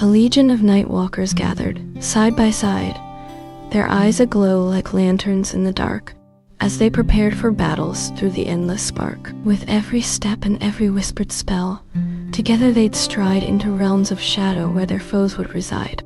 A legion of night walkers gathered, side by side, their eyes aglow like lanterns in the dark, as they prepared for battles through the endless spark. With every step and every whispered spell, together they'd stride into realms of shadow where their foes would reside.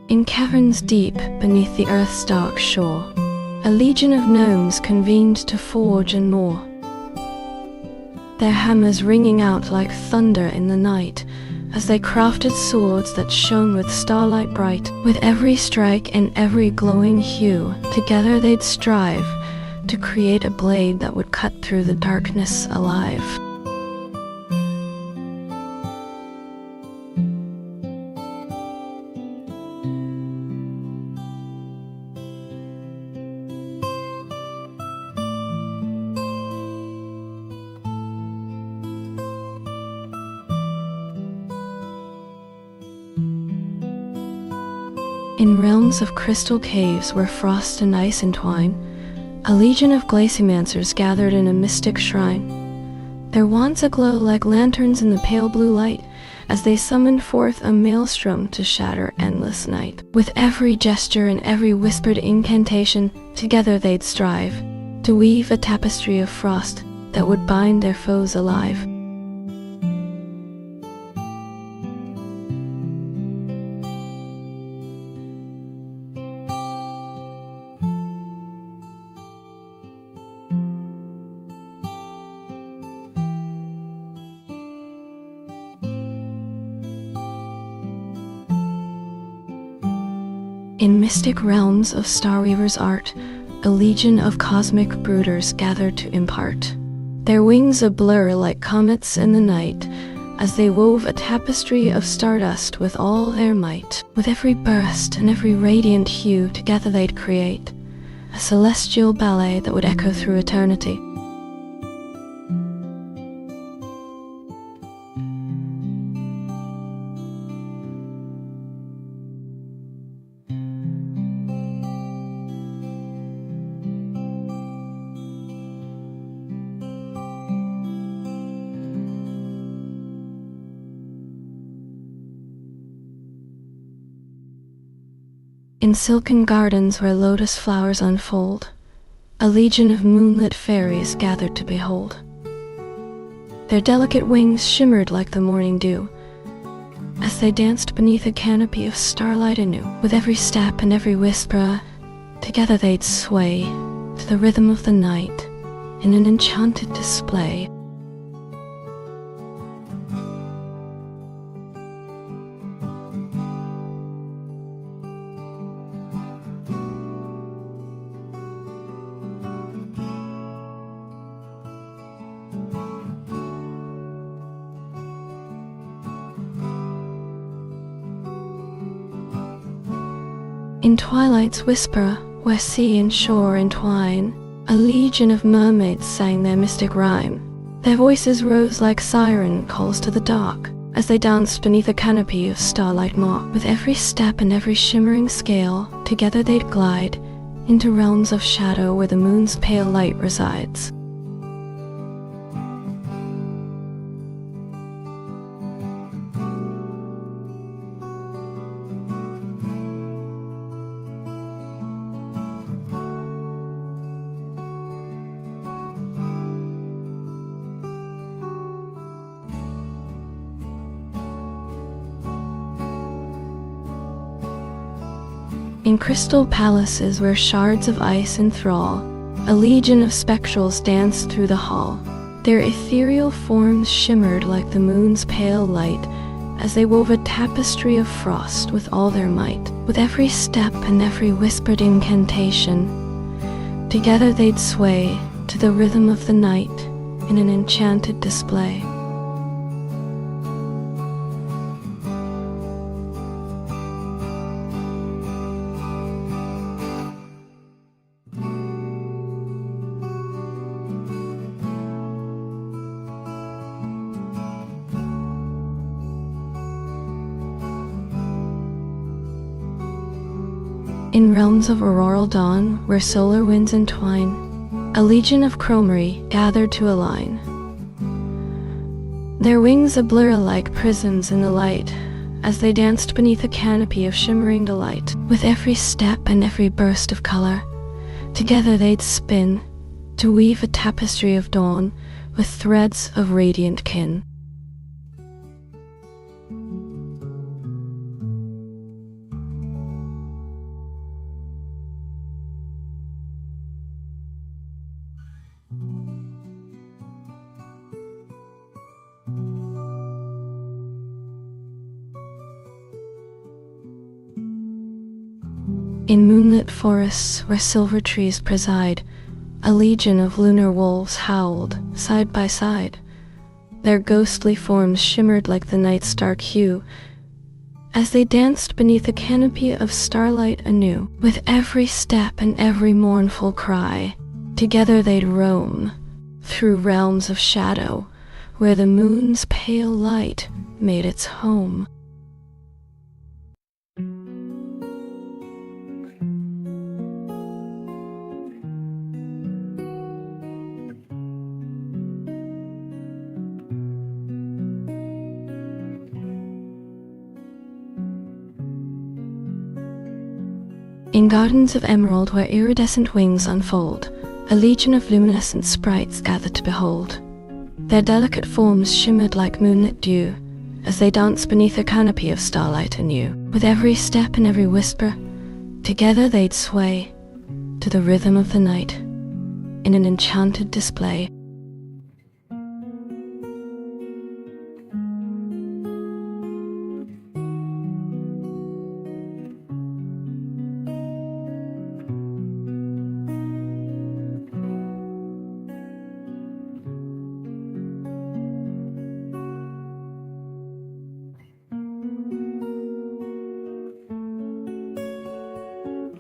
In caverns deep beneath the earth's dark shore, a legion of gnomes convened to forge and moor, their hammers ringing out like thunder in the night, as they crafted swords that shone with starlight bright. With every strike and every glowing hue, together they'd strive to create a blade that would cut through the darkness alive. In realms of crystal caves where frost and ice entwine, a legion of glacimancers gathered in a mystic shrine, their wands aglow like lanterns in the pale blue light, as they summoned forth a maelstrom to shatter endless night. With every gesture and every whispered incantation, together they'd strive to weave a tapestry of frost that would bind their foes alive. In mystic realms of Starweaver's art, a legion of cosmic brooders gathered to impart their wings a blur like comets in the night, as they wove a tapestry of stardust with all their might. With every burst and every radiant hue, together they'd create a celestial ballet that would echo through eternity. In silken gardens where lotus flowers unfold, a legion of moonlit fairies gathered to behold. Their delicate wings shimmered like the morning dew, as they danced beneath a canopy of starlight anew. With every step and every whisper, together they'd sway to the rhythm of the night in an enchanted display. In twilight's whisper, where sea and shore entwine, a legion of mermaids sang their mystic rhyme. Their voices rose like siren calls to the dark, as they danced beneath a canopy of starlight mock. With every step and every shimmering scale, together they'd glide into realms of shadow where the moon's pale light resides. In crystal palaces where shards of ice enthrall, a legion of spectrals danced through the hall. Their ethereal forms shimmered like the moon's pale light, as they wove a tapestry of frost with all their might. With every step and every whispered incantation, together they'd sway to the rhythm of the night in an enchanted display. In realms of auroral dawn, where solar winds entwine, a legion of chromery gathered to align. Their wings a blur like prisms in the light, as they danced beneath a canopy of shimmering delight. With every step and every burst of color, together they'd spin, to weave a tapestry of dawn with threads of radiant kin. In moonlit forests where silver trees preside, a legion of lunar wolves howled side by side. Their ghostly forms shimmered like the night's dark hue, as they danced beneath a canopy of starlight anew. With every step and every mournful cry, together they'd roam through realms of shadow, where the moon's pale light made its home. In gardens of emerald where iridescent wings unfold, a legion of luminescent sprites gathered to behold. Their delicate forms shimmered like moonlit dew, as they danced beneath a canopy of starlight anew. With every step and every whisper, together they'd sway to the rhythm of the night in an enchanted display.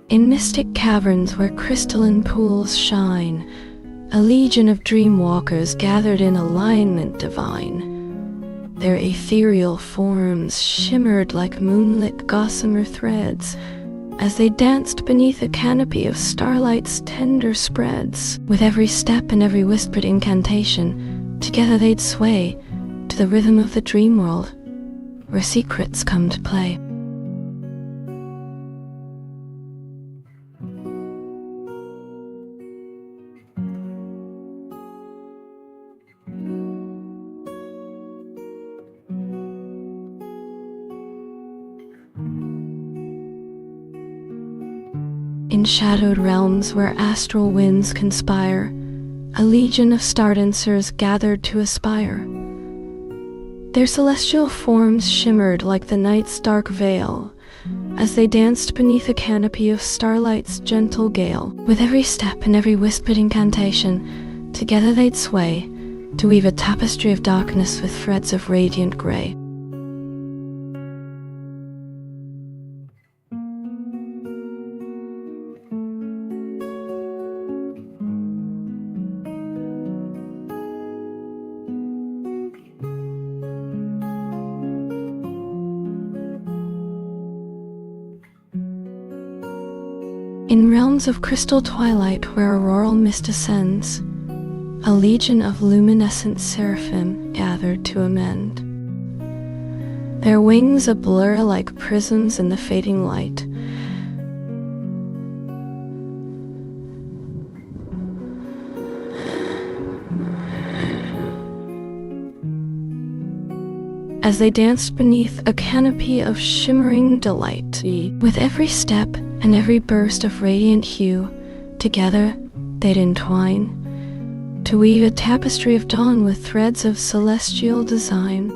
In mystic caverns where crystalline pools shine, a legion of dreamwalkers gathered in alignment divine. Their ethereal forms shimmered like moonlit gossamer threads, as they danced beneath a canopy of starlight's tender spreads. With every step and every whispered incantation, together they'd sway to the rhythm of the dream world, where secrets come to play. In shadowed realms where astral winds conspire, a legion of star dancers gathered to aspire. Their celestial forms shimmered like the night's dark veil, as they danced beneath a canopy of starlight's gentle gale. With every step and every whispered incantation, together they'd sway to weave a tapestry of darkness with threads of radiant gray. In realms of crystal twilight where auroral mist ascends, a legion of luminescent seraphim gathered to amend. Their wings a blur like prisms in the fading light. As they danced beneath a canopy of shimmering delight. With every step and every burst of radiant hue, together they'd entwine to weave a tapestry of dawn with threads of celestial design.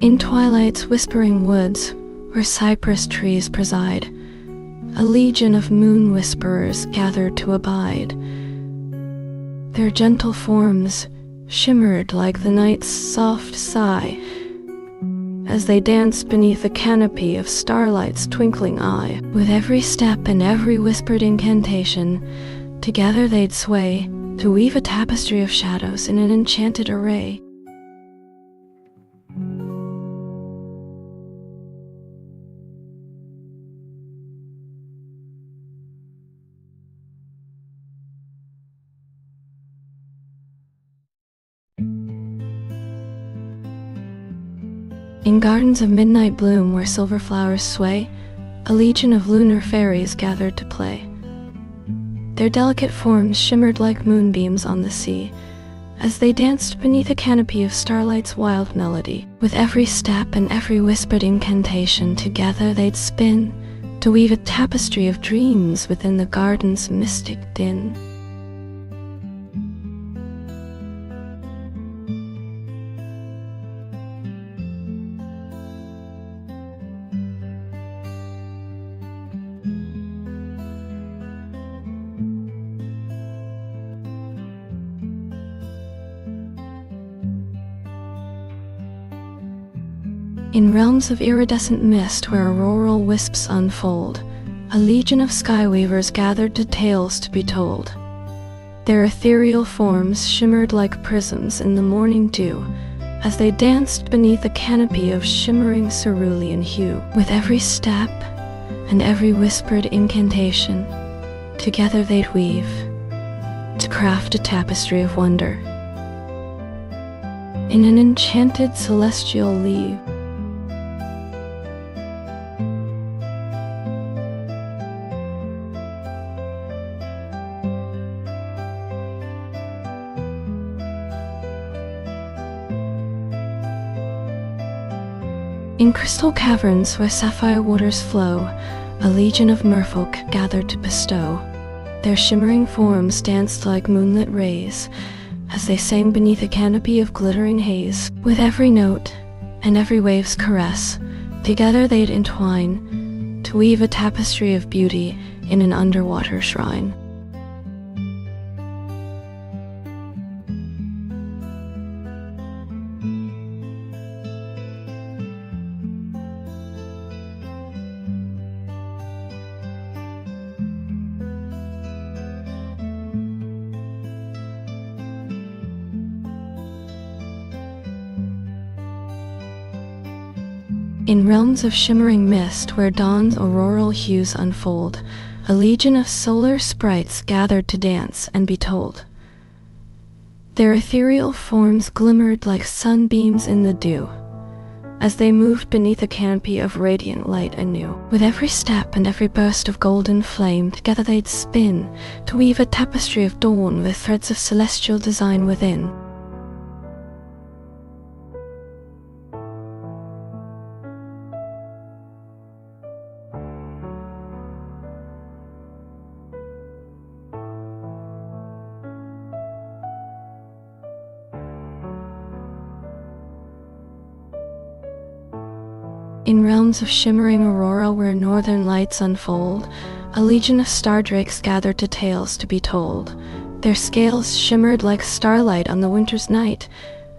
In twilight's whispering woods, where cypress trees preside, a legion of moon whisperers gathered to abide. Their gentle forms shimmered like the night's soft sigh, as they danced beneath a canopy of starlight's twinkling eye. With every step and every whispered incantation, together they'd sway to weave a tapestry of shadows in an enchanted array. In gardens of midnight bloom where silver flowers sway, a legion of lunar fairies gathered to play. Their delicate forms shimmered like moonbeams on the sea, as they danced beneath a canopy of starlight's wild melody. With every step and every whispered incantation, together they'd spin, to weave a tapestry of dreams within the garden's mystic din. In realms of iridescent mist where auroral wisps unfold, a legion of skyweavers gathered to tales to be told. Their ethereal forms shimmered like prisms in the morning dew, as they danced beneath a canopy of shimmering cerulean hue. With every step and every whispered incantation, together they'd weave, to craft a tapestry of wonder. In an enchanted celestial leaf, in crystal caverns where sapphire waters flow, a legion of merfolk gathered to bestow. Their shimmering forms danced like moonlit rays, as they sang beneath a canopy of glittering haze. With every note and every wave's caress, together they'd entwine, to weave a tapestry of beauty in an underwater shrine. In realms of shimmering mist where dawn's auroral hues unfold, a legion of solar sprites gathered to dance and be told. Their ethereal forms glimmered like sunbeams in the dew, as they moved beneath a canopy of radiant light anew. With every step and every burst of golden flame, together they'd spin, to weave a tapestry of dawn with threads of celestial design within. In realms of shimmering aurora where northern lights unfold, a legion of stardrakes gathered to tales to be told. Their scales shimmered like starlight on the winter's night,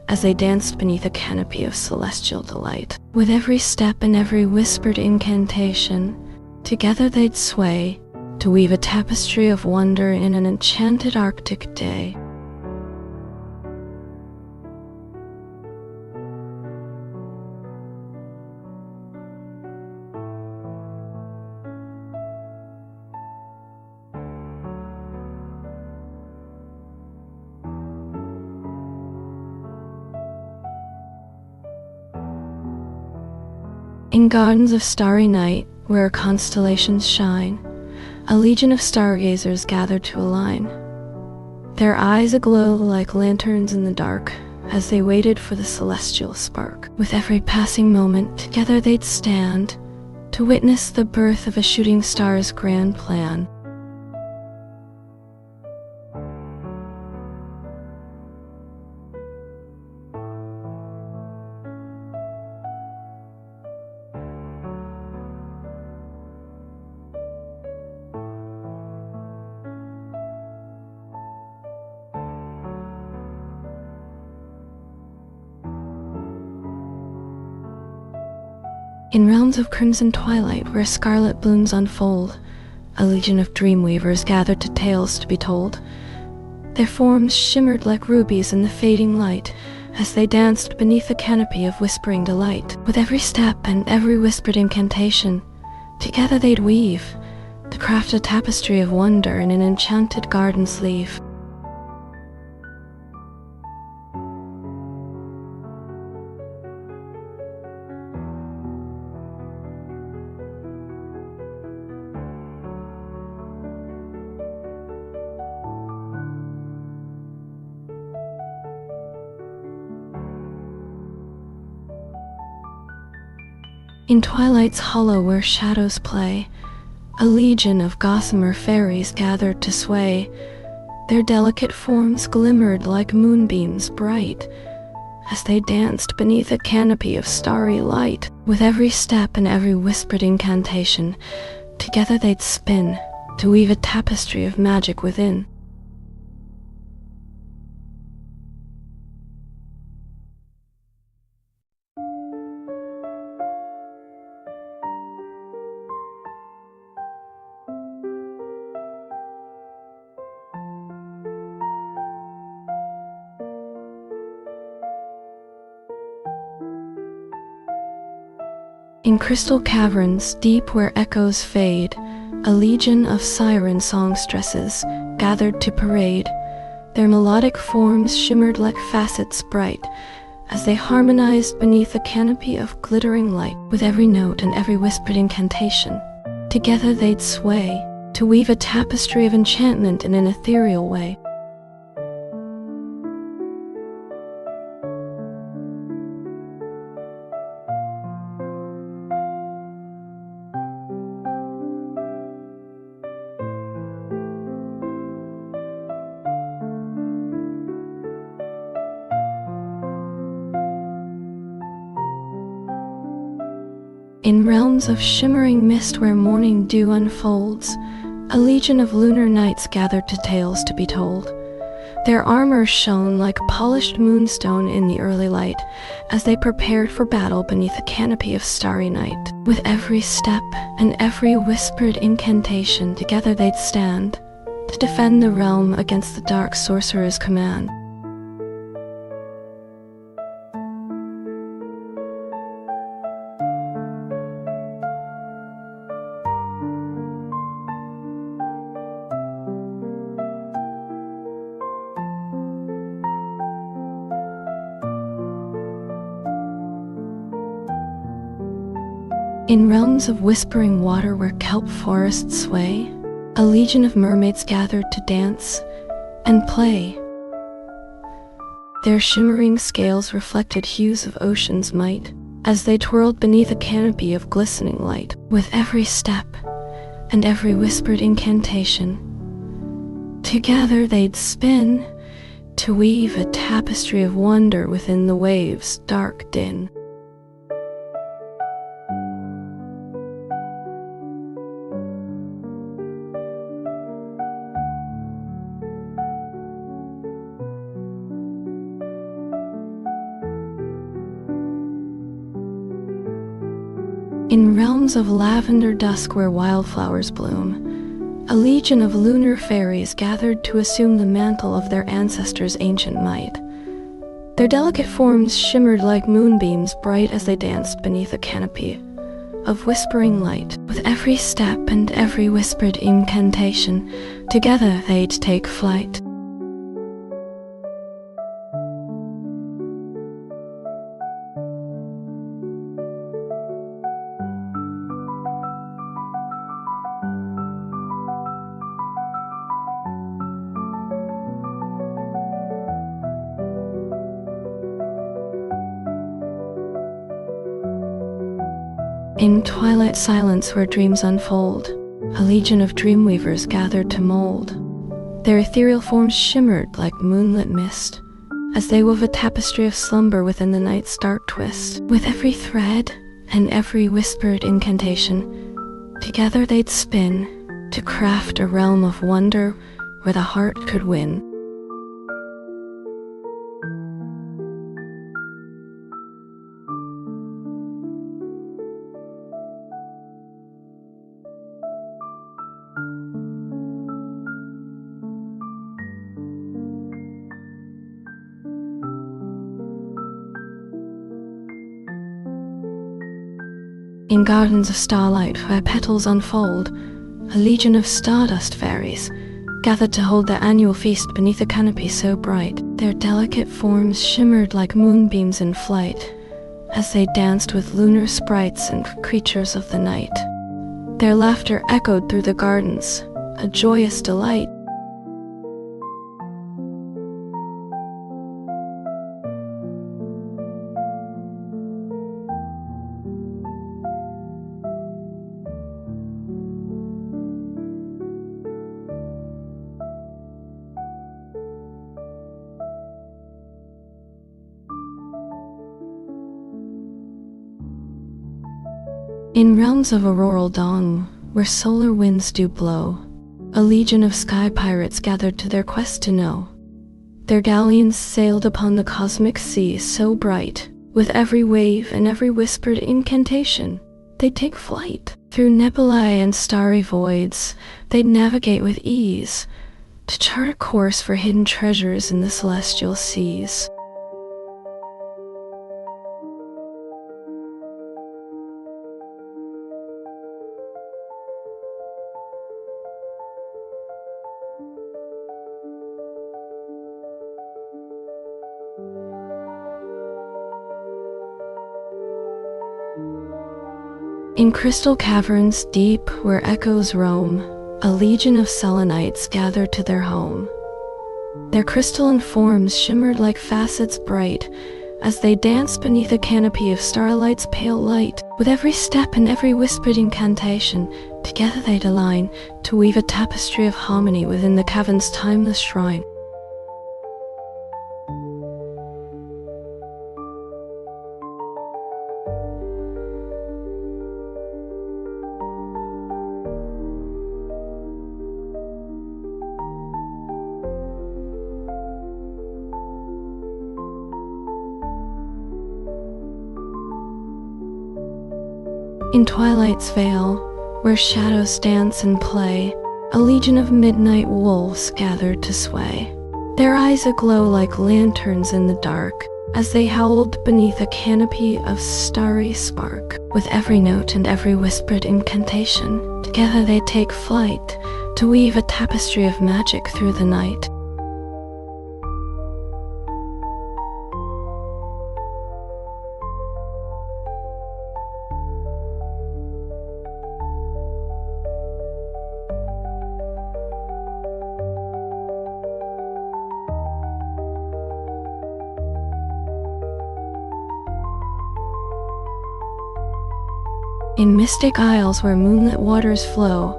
as they danced beneath a canopy of celestial delight. With every step and every whispered incantation, together they'd sway, to weave a tapestry of wonder in an enchanted Arctic day. In gardens of starry night, where constellations shine, a legion of stargazers gathered to align. Their eyes aglow like lanterns in the dark, as they waited for the celestial spark. With every passing moment, together they'd stand, to witness the birth of a shooting star's grand plan. In realms of crimson twilight where scarlet blooms unfold, a legion of dreamweavers gathered to tales to be told. Their forms shimmered like rubies in the fading light, as they danced beneath a canopy of whispering delight. With every step and every whispered incantation, together they'd weave, to craft a tapestry of wonder in an enchanted garden's leaf. In twilight's hollow where shadows play, a legion of gossamer fairies gathered to sway. Their delicate forms glimmered like moonbeams bright, as they danced beneath a canopy of starry light. With every step and every whispered incantation, together they'd spin, to weave a tapestry of magic within. In crystal caverns deep where echoes fade, a legion of siren songstresses gathered to parade. Their melodic forms shimmered like facets bright, as they harmonized beneath a canopy of glittering light. With every note and every whispered incantation, together they'd sway, to weave a tapestry of enchantment in an ethereal way. In realms of shimmering mist where morning dew unfolds, a legion of lunar knights gathered to tales to be told. Their armor shone like polished moonstone in the early light, as they prepared for battle beneath a canopy of starry night. With every step and every whispered incantation, together they'd stand, to defend the realm against the dark sorcerer's command. In realms of whispering water where kelp forests sway, a legion of mermaids gathered to dance and play. Their shimmering scales reflected hues of ocean's might, as they twirled beneath a canopy of glistening light. With every step and every whispered incantation, together they'd spin, to weave a tapestry of wonder within the waves' dark din. In realms of lavender dusk where wildflowers bloom, a legion of lunar fairies gathered to assume the mantle of their ancestors' ancient might. Their delicate forms shimmered like moonbeams bright as they danced beneath a canopy of whispering light. With every step and every whispered incantation, together they'd take flight. In twilight silence where dreams unfold, a legion of dreamweavers gathered to mold. Their ethereal forms shimmered like moonlit mist, as they wove a tapestry of slumber within the night's dark twist. With every thread and every whispered incantation, together they'd spin, to craft a realm of wonder where the heart could win. In gardens of starlight where petals unfold, a legion of stardust fairies gathered to hold their annual feast beneath a canopy so bright. Their delicate forms shimmered like moonbeams in flight, as they danced with lunar sprites and creatures of the night. Their laughter echoed through the gardens, a joyous delight. In realms of auroral dawn, where solar winds do blow, a legion of sky pirates gathered to their quest to know. Their galleons sailed upon the cosmic sea so bright, with every wave and every whispered incantation, they'd take flight. Through nebulae and starry voids, they'd navigate with ease, to chart a course for hidden treasures in the celestial seas. In crystal caverns deep where echoes roam, a legion of selenites gathered to their home. Their crystalline forms shimmered like facets bright, as they danced beneath a canopy of starlight's pale light. With every step and every whispered incantation, together they'd align, to weave a tapestry of harmony within the cavern's timeless shrine. In twilight's veil, where shadows dance and play, a legion of midnight wolves gathered to sway. Their eyes aglow like lanterns in the dark, as they howled beneath a canopy of starry spark. With every note and every whispered incantation, together they take flight, to weave a tapestry of magic through the night. In mystic isles where moonlit waters flow,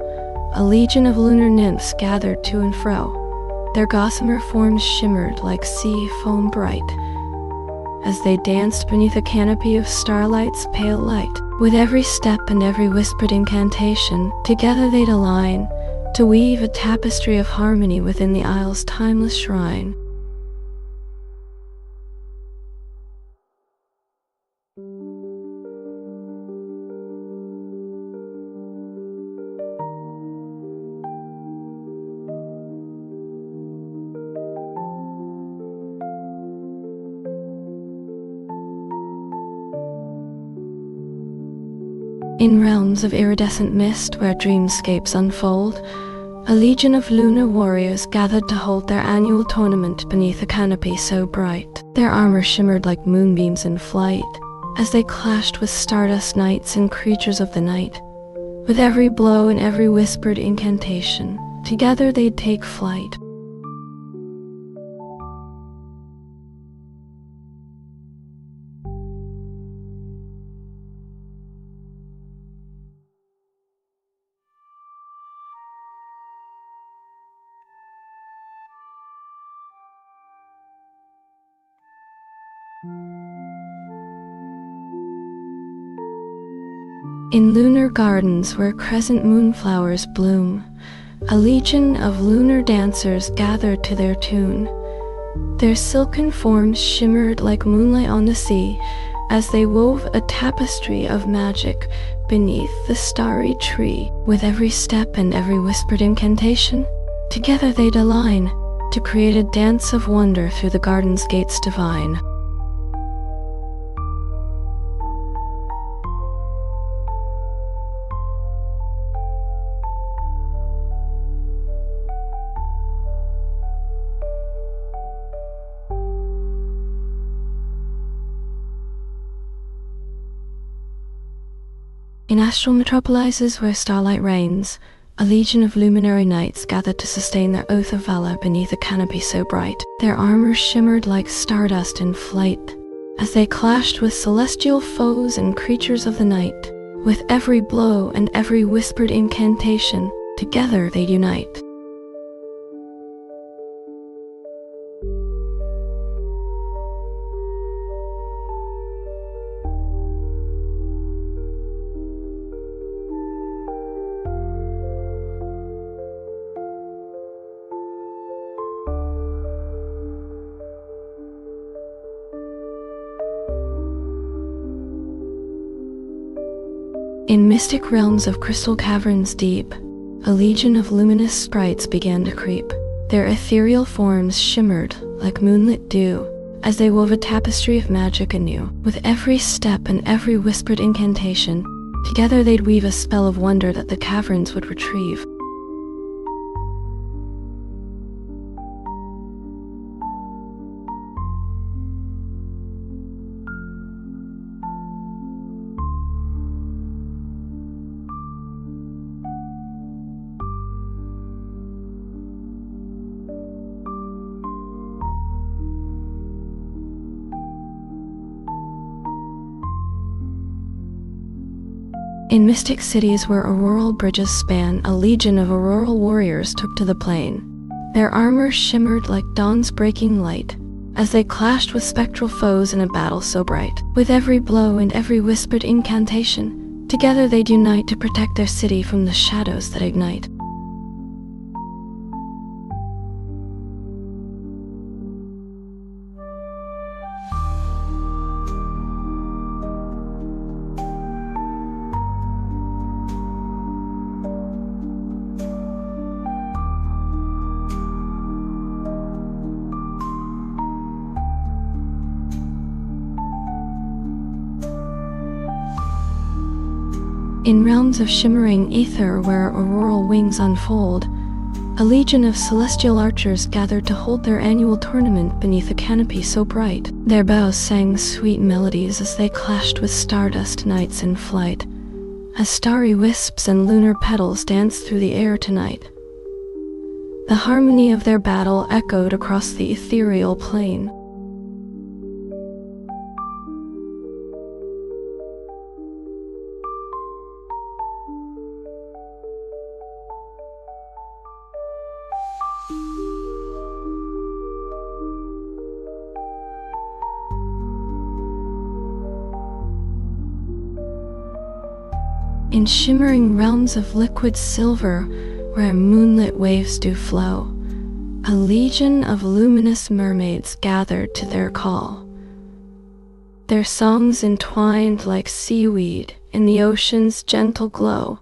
a legion of lunar nymphs gathered to and fro. Their gossamer forms shimmered like sea foam bright, as they danced beneath a canopy of starlight's pale light. With every step and every whispered incantation, together they'd align, to weave a tapestry of harmony within the isle's timeless shrine. In realms of iridescent mist where dreamscapes unfold, a legion of lunar warriors gathered to hold their annual tournament beneath a canopy so bright. Their armor shimmered like moonbeams in flight, as they clashed with stardust knights and creatures of the night. With every blow and every whispered incantation, together they'd take flight. In lunar gardens where crescent moonflowers bloom, a legion of lunar dancers gathered to their tune. Their silken forms shimmered like moonlight on the sea, as they wove a tapestry of magic beneath the starry tree. With every step and every whispered incantation, together they'd align, to create a dance of wonder through the garden's gates divine. In astral metropolises where starlight reigns, a legion of luminary knights gathered to sustain their oath of valor beneath a canopy so bright. Their armor shimmered like stardust in flight, as they clashed with celestial foes and creatures of the night. With every blow and every whispered incantation, together they'd unite. In mystic realms of crystal caverns deep, a legion of luminous sprites began to creep. Their ethereal forms shimmered like moonlit dew as they wove a tapestry of magic anew. With every step and every whispered incantation, together they'd weave a spell of wonder that the caverns would retrieve. In mystic cities where auroral bridges span, a legion of auroral warriors took to the plain. Their armor shimmered like dawn's breaking light as they clashed with spectral foes in a battle so bright. With every blow and every whispered incantation, together they'd unite to protect their city from the shadows that ignite. In realms of shimmering ether where auroral wings unfold, a legion of celestial archers gathered to hold their annual tournament beneath a canopy so bright. Their bows sang sweet melodies as they clashed with stardust nights in flight, as starry wisps and lunar petals danced through the air tonight. The harmony of their battle echoed across the ethereal plain. In shimmering realms of liquid silver, where moonlit waves do flow, a legion of luminous mermaids gathered to their call. Their songs entwined like seaweed in the ocean's gentle glow,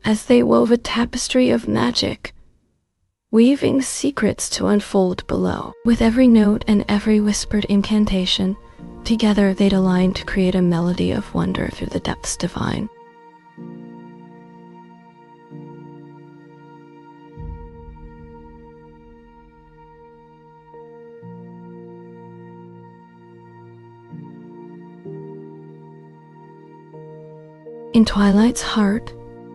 as they wove a tapestry of magic, weaving secrets to unfold below. With every note and every whispered incantation, together they'd align to create a melody of wonder through the depths divine. In twilight's heart,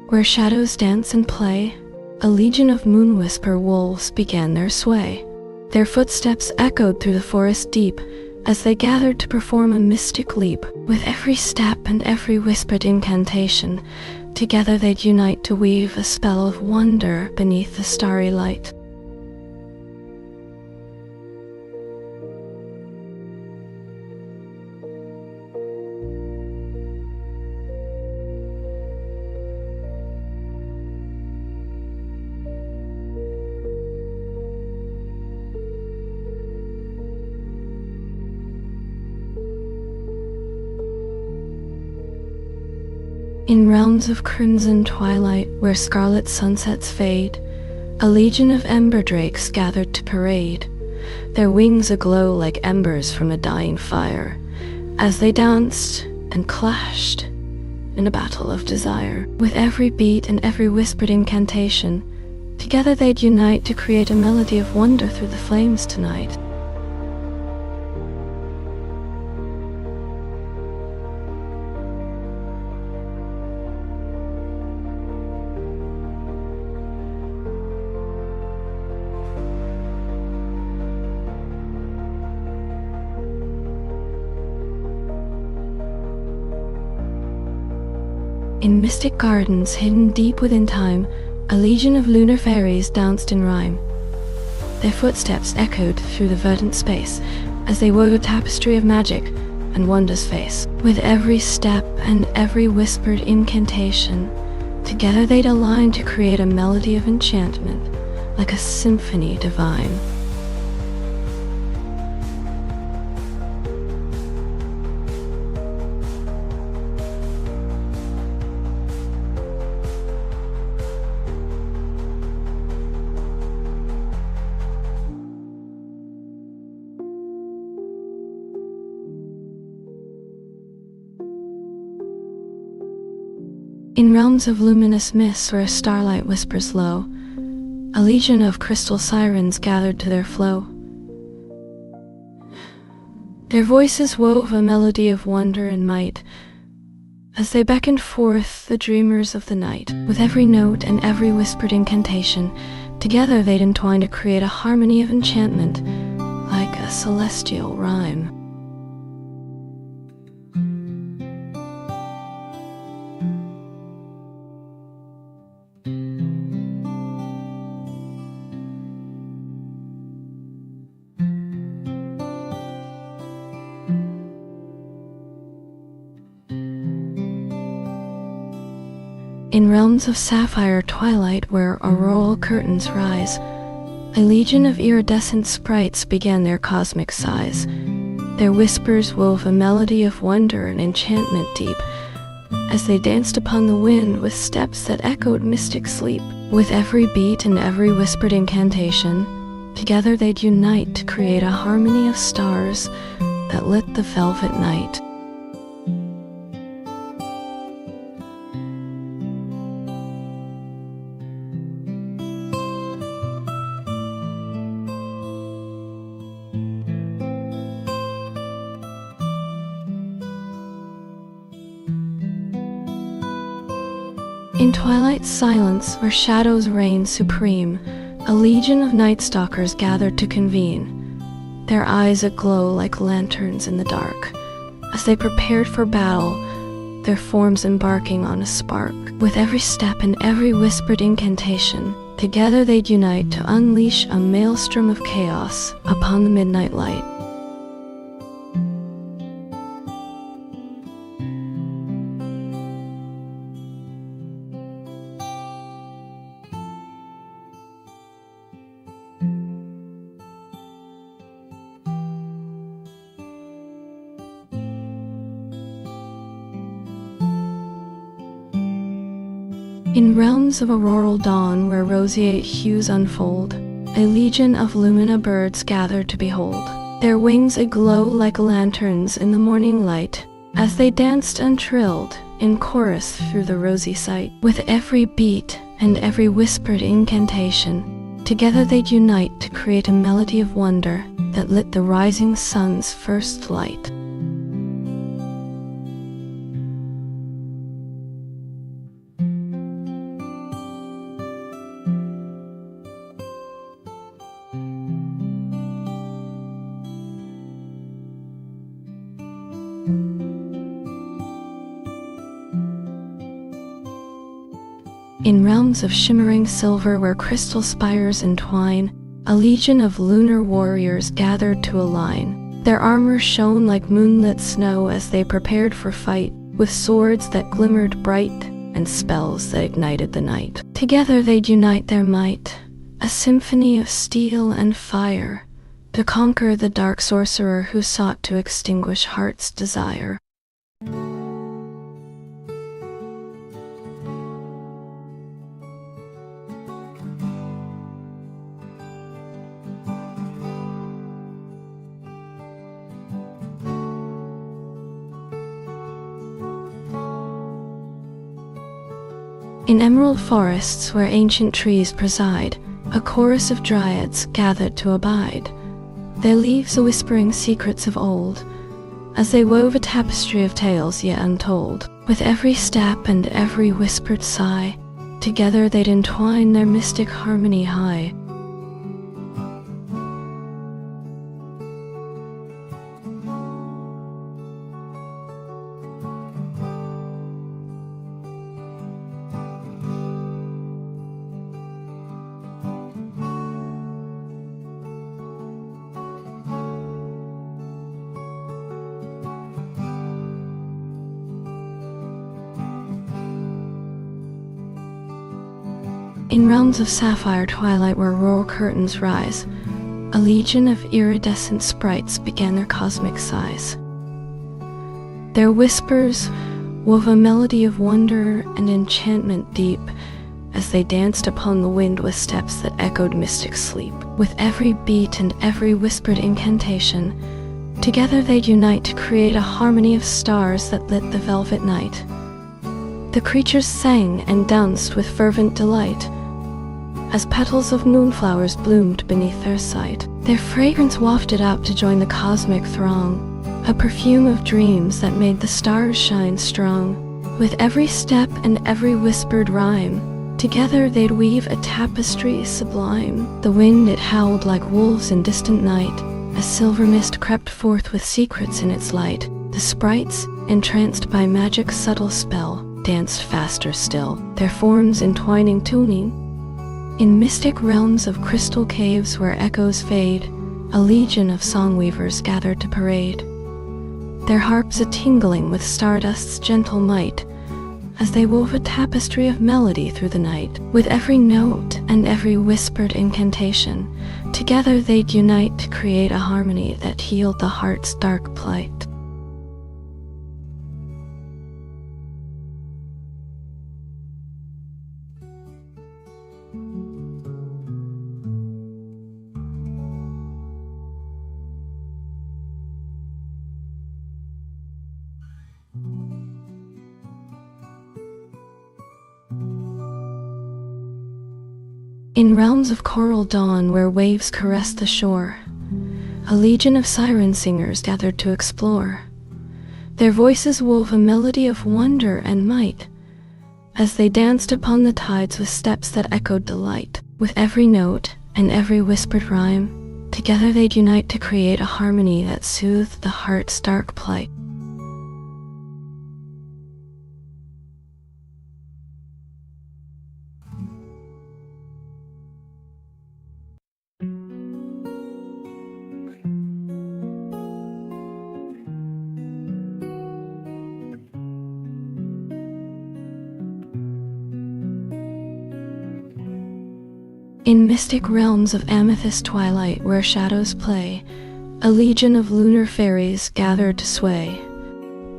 where shadows dance and play, a legion of moon-whisper wolves began their sway. Their footsteps echoed through the forest deep as they gathered to perform a mystic leap. With every step and every whispered incantation, together they'd unite to weave a spell of wonder beneath the starry light. In realms of crimson twilight, where scarlet sunsets fade, a legion of ember drakes gathered to parade, their wings aglow like embers from a dying fire, as they danced and clashed in a battle of desire. With every beat and every whispered incantation, together they'd unite to create a melody of wonder through the flames tonight. In mystic gardens hidden deep within time, a legion of lunar fairies danced in rhyme. Their footsteps echoed through the verdant space as they wove a tapestry of magic and wonder's face. With every step and every whispered incantation, together they'd align to create a melody of enchantment, like a symphony divine. In realms of luminous mists where starlight whispers low, a legion of crystal sirens gathered to their flow. Their voices wove a melody of wonder and might, as they beckoned forth the dreamers of the night. With every note and every whispered incantation, together they'd entwine to create a harmony of enchantment, like a celestial rhyme. In realms of sapphire twilight where auroral curtains rise, a legion of iridescent sprites began their cosmic sighs. Their whispers wove a melody of wonder and enchantment deep, as they danced upon the wind with steps that echoed mystic sleep. With every beat and every whispered incantation, together they'd unite to create a harmony of stars that lit the velvet night. In twilight's silence, where shadows reign supreme, a legion of night stalkers gathered to convene, their eyes aglow like lanterns in the dark, as they prepared for battle, their forms embarking on a spark. With every step and every whispered incantation, together they'd unite to unleash a maelstrom of chaos upon the midnight light. In realms of auroral dawn where roseate hues unfold, a legion of lumina birds gathered to behold. Their wings aglow like lanterns in the morning light, as they danced and trilled in chorus through the rosy sight. With every beat and every whispered incantation, together they'd unite to create a melody of wonder that lit the rising sun's first light. In realms of shimmering silver where crystal spires entwine, a legion of lunar warriors gathered to align. Their armor shone like moonlit snow as they prepared for fight, with swords that glimmered bright and spells that ignited the night. Together they'd unite their might, a symphony of steel and fire, to conquer the dark sorcerer who sought to extinguish heart's desire. In emerald forests where ancient trees preside, a chorus of dryads gathered to abide, their leaves a-whispering secrets of old, as they wove a tapestry of tales yet untold. With every step and every whispered sigh, together they'd entwine their mystic harmony high. In realms of sapphire twilight where auroral curtains rise, a legion of iridescent sprites began their cosmic sighs. Their whispers wove a melody of wonder and enchantment deep, as they danced upon the wind with steps that echoed mystic sleep. With every beat and every whispered incantation, together they'd unite to create a harmony of stars that lit the velvet night. The creatures sang and danced with fervent delight as petals of moonflowers bloomed beneath their sight. Their fragrance wafted out to join the cosmic throng, a perfume of dreams that made the stars shine strong. With every step and every whispered rhyme, together they'd weave a tapestry sublime. The wind it howled like wolves in distant night, a silver mist crept forth with secrets in its light. The sprites, entranced by magic's subtle spell, danced faster still, their forms entwining tuning. In mystic realms of crystal caves where echoes fade, a legion of songweavers gathered to parade, their harps a-tingling with stardust's gentle might, as they wove a tapestry of melody through the night. With every note and every whispered incantation, together they'd unite to create a harmony that healed the heart's dark plight. In realms of coral dawn where waves caress the shore, a legion of siren singers gathered to explore. Their voices wove a melody of wonder and might, as they danced upon the tides with steps that echoed delight. With every note and every whispered rhyme, together they'd unite to create a harmony that soothed the heart's dark plight. In mystic realms of amethyst twilight where shadows play, a legion of lunar fairies gathered to sway,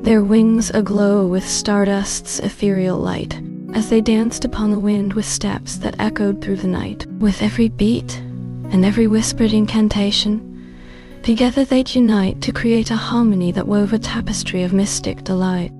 their wings aglow with stardust's ethereal light, as they danced upon the wind with steps that echoed through the night. With every beat and every whispered incantation, together they'd unite to create a harmony that wove a tapestry of mystic delight.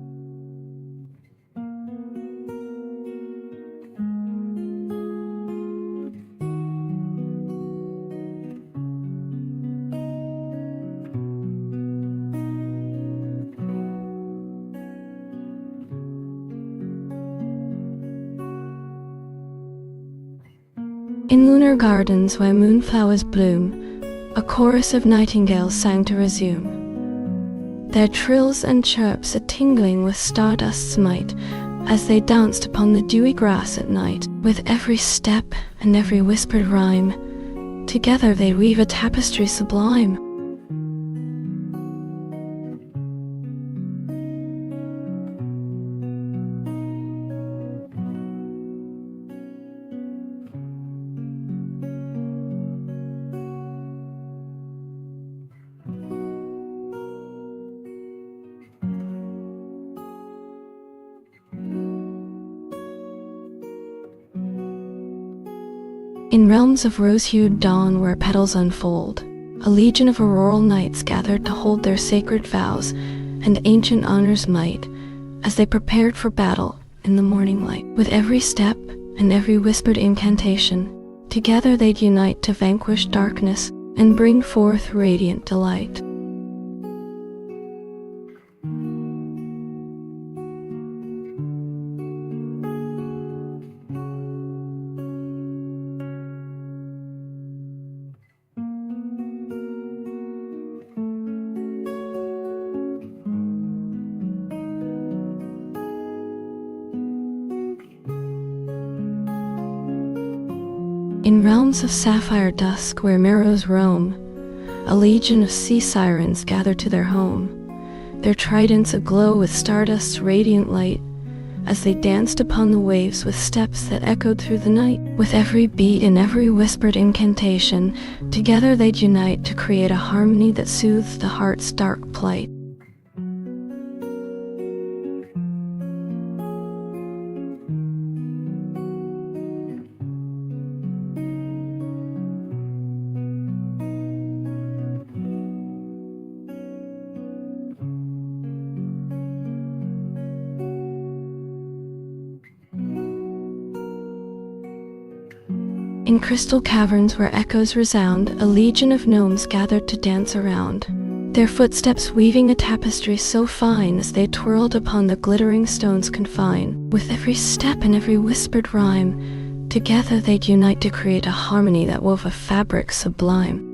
In lunar gardens where moonflowers bloom, a chorus of nightingales sang to resume, their trills and chirps a-tingling with stardust's might, as they danced upon the dewy grass at night. With every step and every whispered rhyme, together they weave a tapestry sublime. In realms of rose-hued dawn where petals unfold, a legion of auroral knights gathered to hold their sacred vows and ancient honors might, as they prepared for battle in the morning light. With every step and every whispered incantation, together they'd unite to vanquish darkness and bring forth radiant delight. In realms of sapphire dusk where mirrors roam, a legion of sea sirens gather to their home, their tridents aglow with stardust's radiant light, as they danced upon the waves with steps that echoed through the night. With every beat and every whispered incantation, together they'd unite to create a harmony that soothes the heart's dark plight. In crystal caverns where echoes resound, a legion of gnomes gathered to dance around, their footsteps weaving a tapestry so fine as they twirled upon the glittering stones confine. With every step and every whispered rhyme, together they'd unite to create a harmony that wove a fabric sublime.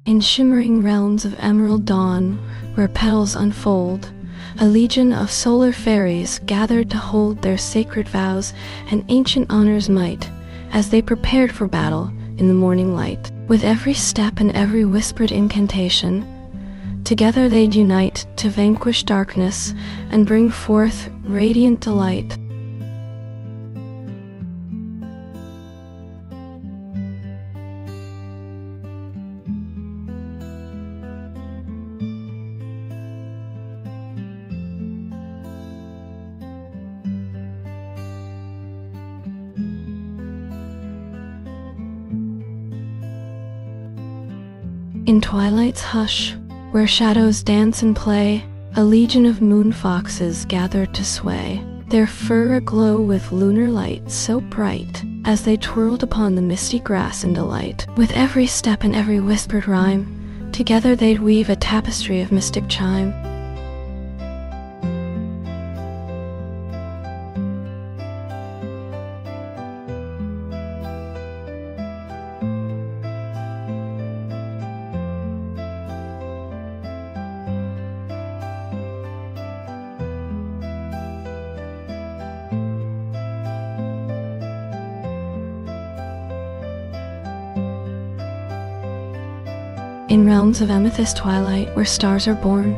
In shimmering realms of emerald dawn, where petals unfold, a legion of solar fairies gathered to hold their sacred vows and ancient honors might, as they prepared for battle in the morning light. With every step and every whispered incantation, together they'd unite to vanquish darkness and bring forth radiant delight. In twilight's hush, where shadows dance and play, a legion of moon foxes gathered to sway, their fur aglow with lunar light so bright, as they twirled upon the misty grass in delight. With every step and every whispered rhyme, together they'd weave a tapestry of mystic chime. In realms of amethyst twilight, where stars are born,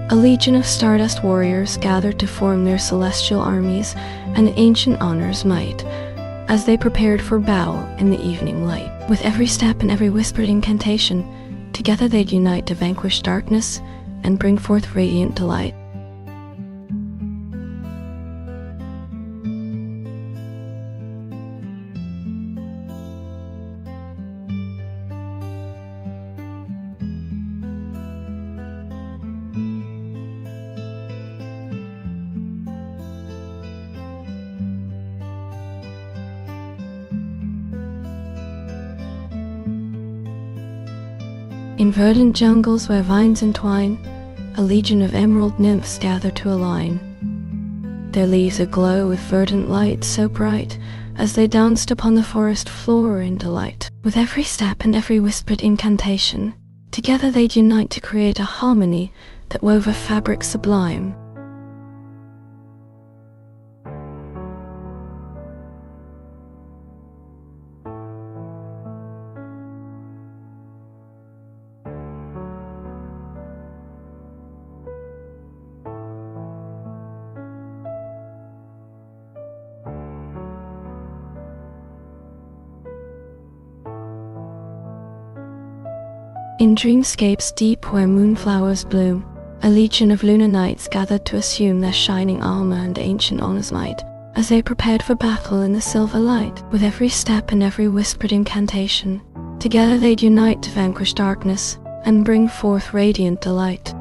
a legion of stardust warriors gathered to form their celestial armies and ancient honors might, as they prepared for battle in the evening light. With every step and every whispered incantation, together they'd unite to vanquish darkness and bring forth radiant delight. In verdant jungles where vines entwine, a legion of emerald nymphs gather to align, their leaves aglow with verdant light so bright, as they danced upon the forest floor in delight. With every step and every whispered incantation, together they'd unite to create a harmony that wove a fabric sublime. In dreamscapes deep where moonflowers bloom, a legion of lunar knights gathered to assume their shining armor and ancient honors might, as they prepared for battle in the silver light. With every step and every whispered incantation, together they'd unite to vanquish darkness and bring forth radiant delight.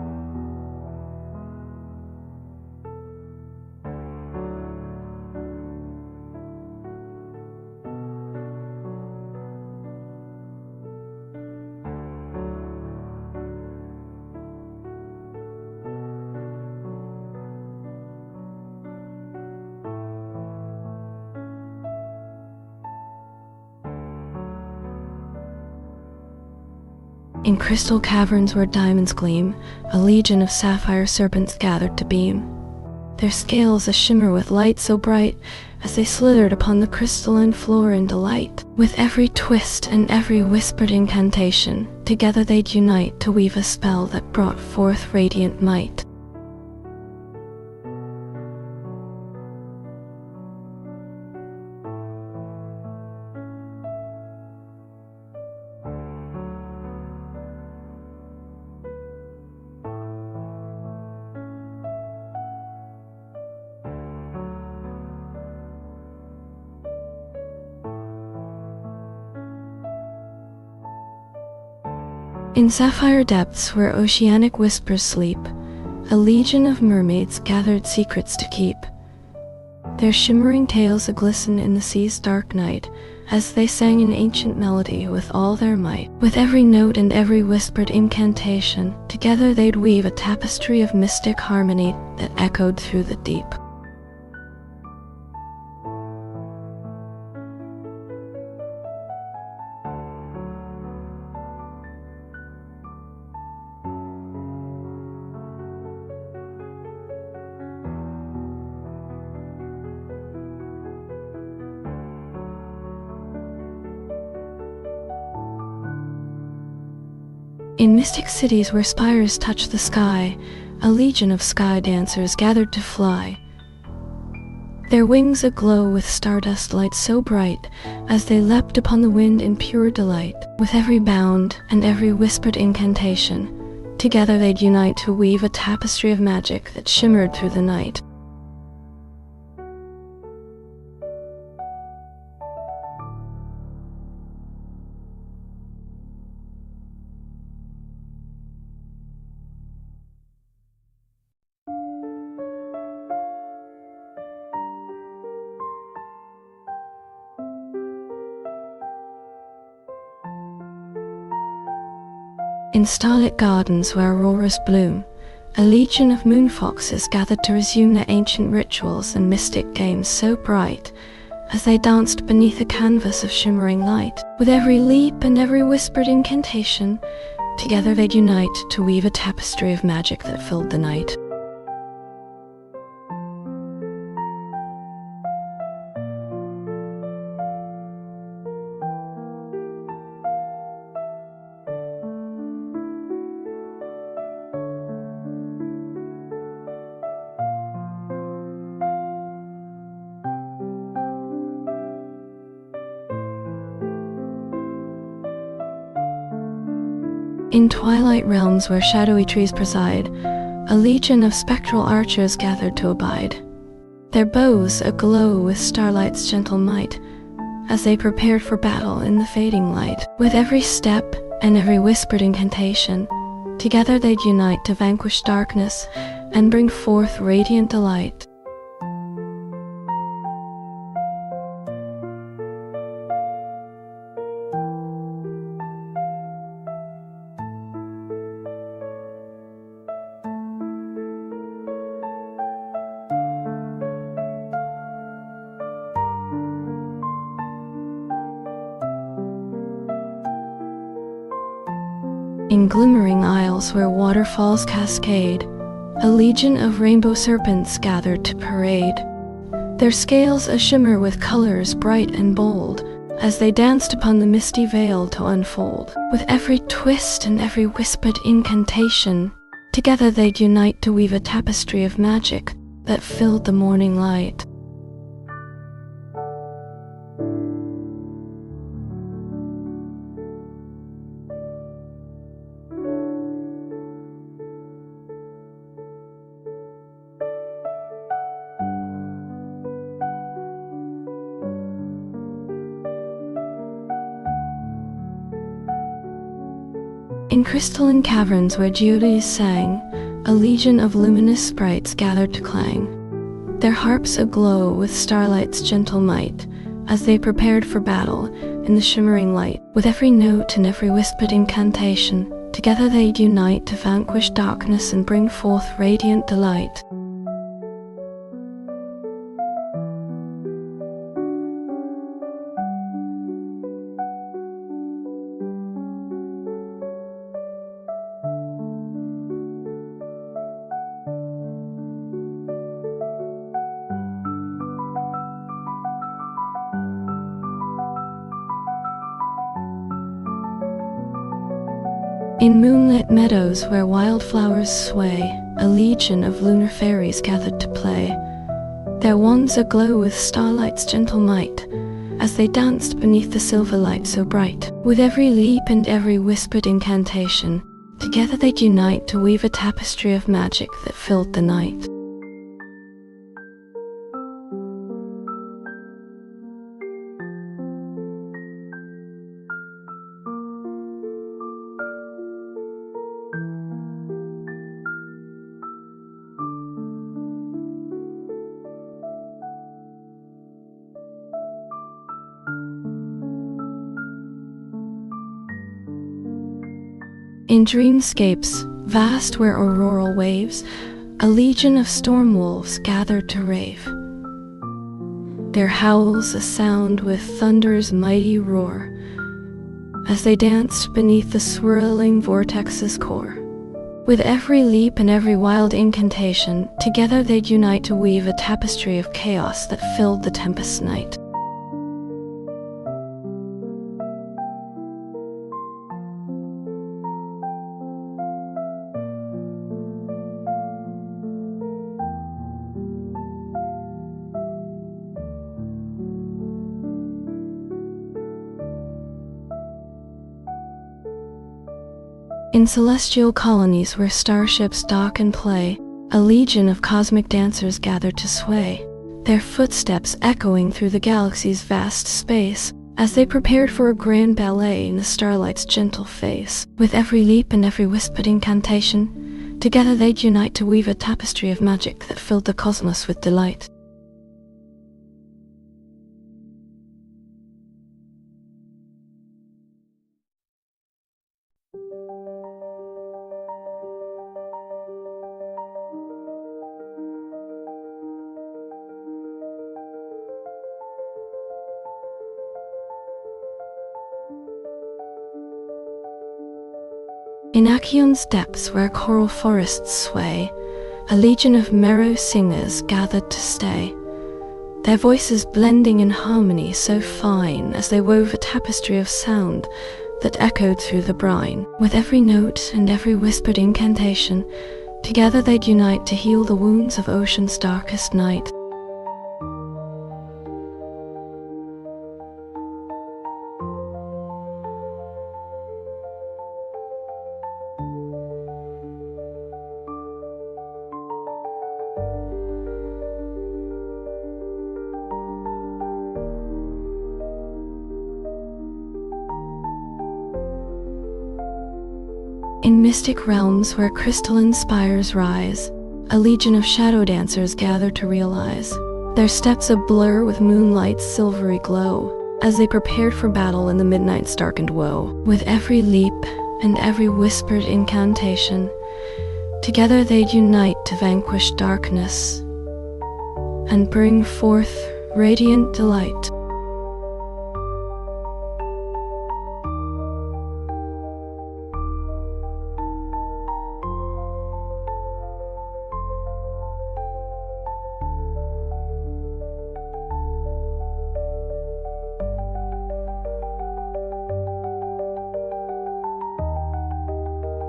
In crystal caverns where diamonds gleam, a legion of sapphire serpents gathered to beam, their scales a shimmer with light so bright, as they slithered upon the crystalline floor in delight. With every twist and every whispered incantation, together they'd unite to weave a spell that brought forth radiant might. In sapphire depths where oceanic whispers sleep, a legion of mermaids gathered secrets to keep. Their shimmering tails a-glisten in the sea's dark night, as they sang an ancient melody with all their might. With every note and every whispered incantation, together they'd weave a tapestry of mystic harmony that echoed through the deep. In mystic cities where spires touch the sky, a legion of sky dancers gathered to fly. Their wings aglow with stardust light so bright, as they leapt upon the wind in pure delight. With every bound and every whispered incantation, together they'd unite to weave a tapestry of magic that shimmered through the night. In starlit gardens where auroras bloom, a legion of moonfoxes gathered to resume their ancient rituals and mystic games so bright, as they danced beneath a canvas of shimmering light. With every leap and every whispered incantation, together they'd unite to weave a tapestry of magic that filled the night. In twilight realms where shadowy trees preside, a legion of spectral archers gathered to abide. Their bows aglow with starlight's gentle might, as they prepared for battle in the fading light. With every step and every whispered incantation, together they'd unite to vanquish darkness and bring forth radiant delight. In glimmering isles where waterfalls cascade, a legion of rainbow serpents gathered to parade. Their scales a-shimmer with colors bright and bold, as they danced upon the misty veil to unfold. With every twist and every whispered incantation, together they'd unite to weave a tapestry of magic that filled the morning light. In crystalline caverns where geodes sang, a legion of luminous sprites gathered to clang. Their harps aglow with starlight's gentle might, as they prepared for battle in the shimmering light. With every note and every whispered incantation, together they'd unite to vanquish darkness and bring forth radiant delight. In moonlit meadows where wildflowers sway, a legion of lunar fairies gathered to play. Their wands aglow with starlight's gentle might, as they danced beneath the silver light so bright. With every leap and every whispered incantation, together they'd unite to weave a tapestry of magic that filled the night. In dreamscapes, vast where auroral waves, a legion of storm wolves gathered to rave. Their howls a sound with thunder's mighty roar, as they danced beneath the swirling vortex's core. With every leap and every wild incantation, together they'd unite to weave a tapestry of chaos that filled the tempest's night. In celestial colonies where starships dock and play, a legion of cosmic dancers gathered to sway, their footsteps echoing through the galaxy's vast space, as they prepared for a grand ballet in the starlight's gentle face. With every leap and every whispered incantation, together they'd unite to weave a tapestry of magic that filled the cosmos with delight. In Achion's depths where coral forests sway, a legion of merrow singers gathered to stay, their voices blending in harmony so fine as they wove a tapestry of sound that echoed through the brine. With every note and every whispered incantation, together they'd unite to heal the wounds of ocean's darkest night. In mystic realms where crystalline spires rise, a legion of shadow dancers gather to realize, their steps a blur with moonlight's silvery glow, as they prepared for battle in the midnight's darkened woe. With every leap and every whispered incantation, together they'd unite to vanquish darkness and bring forth radiant delight.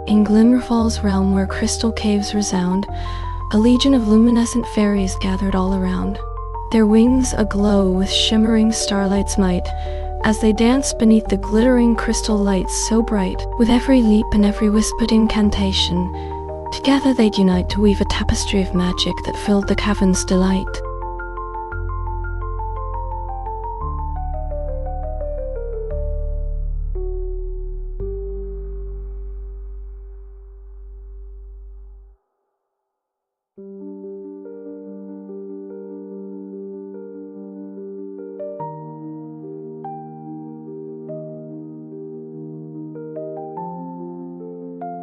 In Glimmerfall's realm where crystal caves resound, a legion of luminescent fairies gathered all around, their wings aglow with shimmering starlight's might, as they danced beneath the glittering crystal lights so bright. With every leap and every whispered incantation, together they'd unite to weave a tapestry of magic that filled the cavern's delight.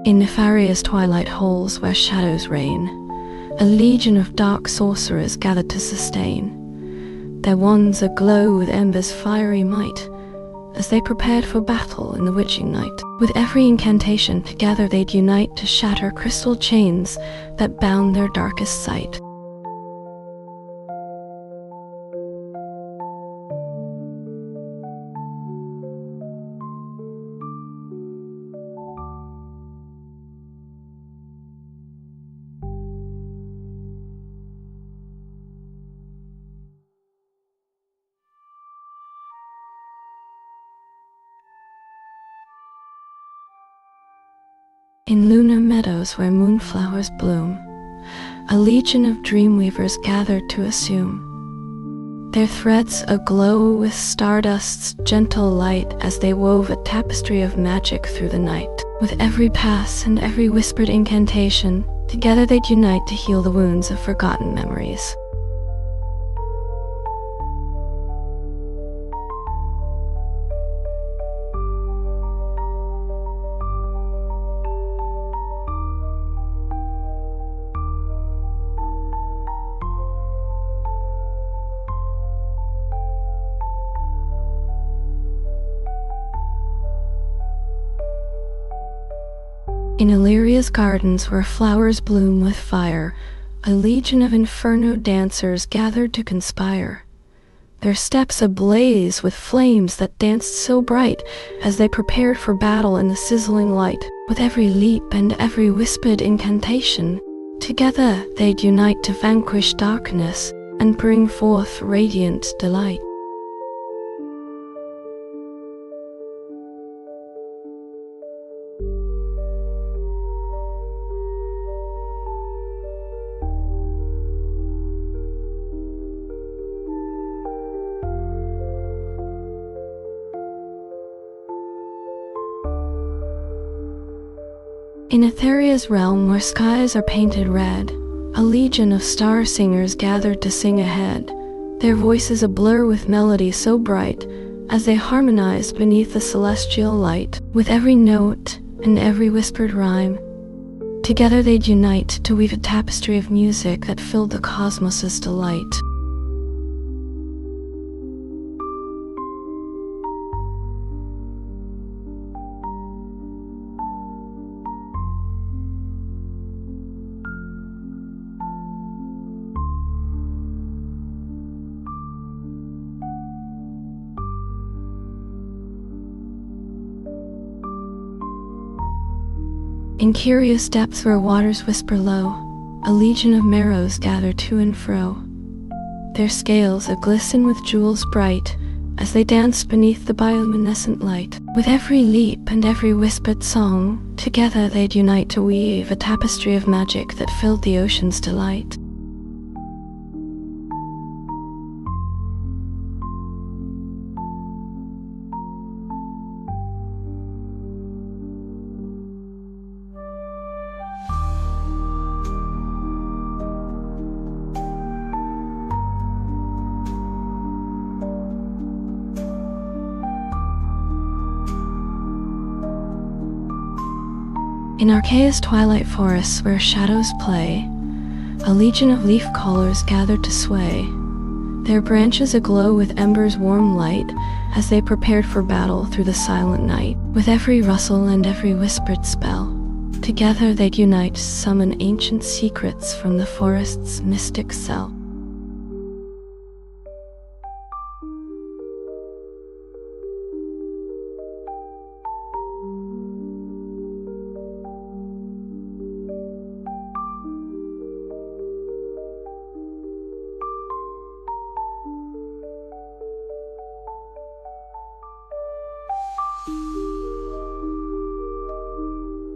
In nefarious twilight halls where shadows reign, a legion of dark sorcerers gathered to sustain, their wands aglow with ember's fiery might, as they prepared for battle in the witching night. With every incantation, together they'd unite to shatter crystal chains that bound their darkest sight. In lunar meadows where moonflowers bloom, a legion of dreamweavers gathered to assume, their threads aglow with stardust's gentle light as they wove a tapestry of magic through the night. With every pass and every whispered incantation, together they'd unite to heal the wounds of forgotten memories. In Illyria's gardens where flowers bloom with fire, a legion of inferno dancers gathered to conspire. Their steps ablaze with flames that danced so bright as they prepared for battle in the sizzling light. With every leap and every whispered incantation, together they'd unite to vanquish darkness and bring forth radiant delight. In Etheria's realm where skies are painted red, a legion of star singers gathered to sing ahead, their voices a blur with melody so bright as they harmonized beneath the celestial light. With every note and every whispered rhyme, together they'd unite to weave a tapestry of music that filled the cosmos's delight. In curious depths where waters whisper low, a legion of merrows gather to and fro. Their scales a-glisten with jewels bright as they dance beneath the bioluminescent light. With every leap and every whispered song, together they'd unite to weave a tapestry of magic that filled the ocean's delight. In Archaea's twilight forests where shadows play, a legion of leaf callers gathered to sway, their branches aglow with embers' warm light as they prepared for battle through the silent night. With every rustle and every whispered spell, together they'd unite to summon ancient secrets from the forest's mystic cell.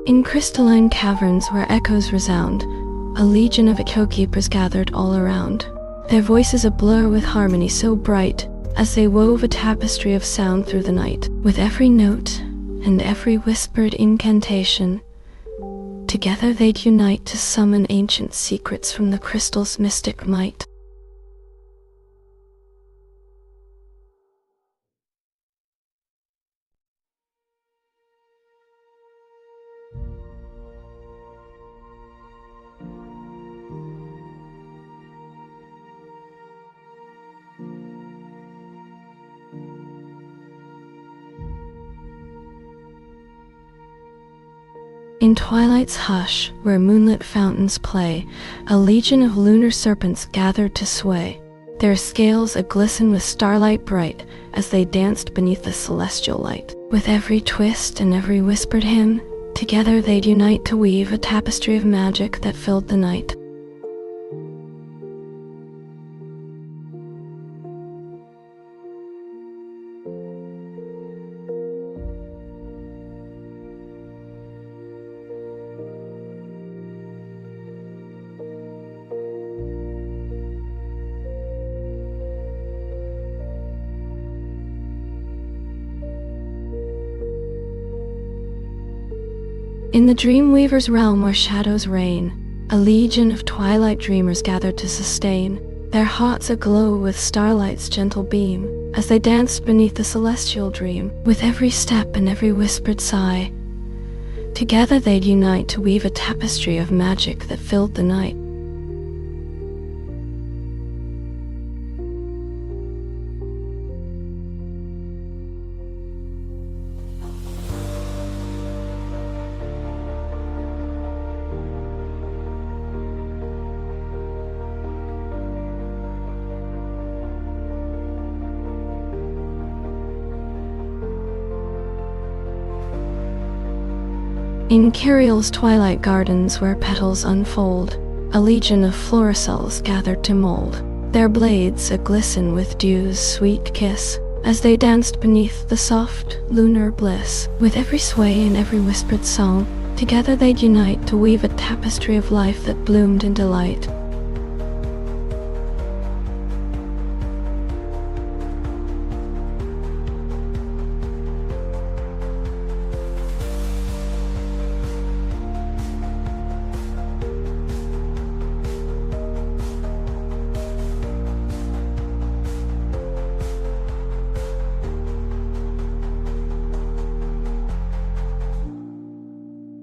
In crystalline caverns where echoes resound, a legion of echo keepers gathered all around. Their voices a blur with harmony so bright as they wove a tapestry of sound through the night. With every note and every whispered incantation, together they'd unite to summon ancient secrets from the crystal's mystic might. In twilight's hush, where moonlit fountains play, a legion of lunar serpents gathered to sway, their scales a-glisten with starlight bright as they danced beneath the celestial light. With every twist and every whispered hymn, together they'd unite to weave a tapestry of magic that filled the night. In the Dreamweaver's realm where shadows reign, a legion of twilight dreamers gathered to sustain, their hearts aglow with starlight's gentle beam, as they danced beneath the celestial dream. With every step and every whispered sigh, together they'd unite to weave a tapestry of magic that filled the night. In Curiel's twilight gardens where petals unfold, a legion of floricells gathered to mold, their blades a-glisten with dew's sweet kiss, as they danced beneath the soft, lunar bliss. With every sway and every whispered song, together they'd unite to weave a tapestry of life that bloomed in delight.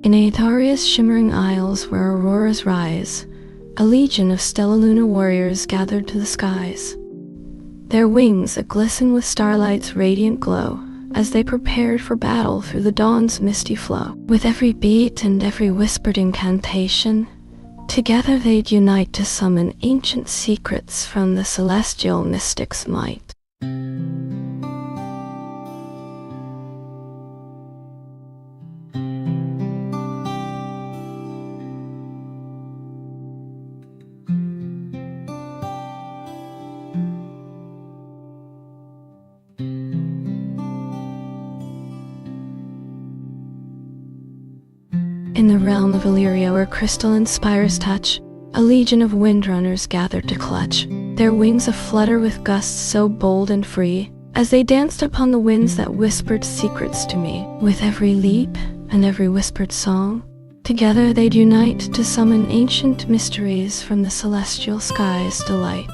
In Aetharia's shimmering isles where auroras rise, a legion of Stellaluna warriors gathered to the skies. Their wings a-glisten with starlight's radiant glow, as they prepared for battle through the dawn's misty flow. With every beat and every whispered incantation, together they'd unite to summon ancient secrets from the celestial mystic's might. In the realm of Illyria where crystal inspires touch, a legion of windrunners gathered to clutch, their wings a-flutter with gusts so bold and free, as they danced upon the winds that whispered secrets to me. With every leap and every whispered song, together they'd unite to summon ancient mysteries from the celestial sky's delight.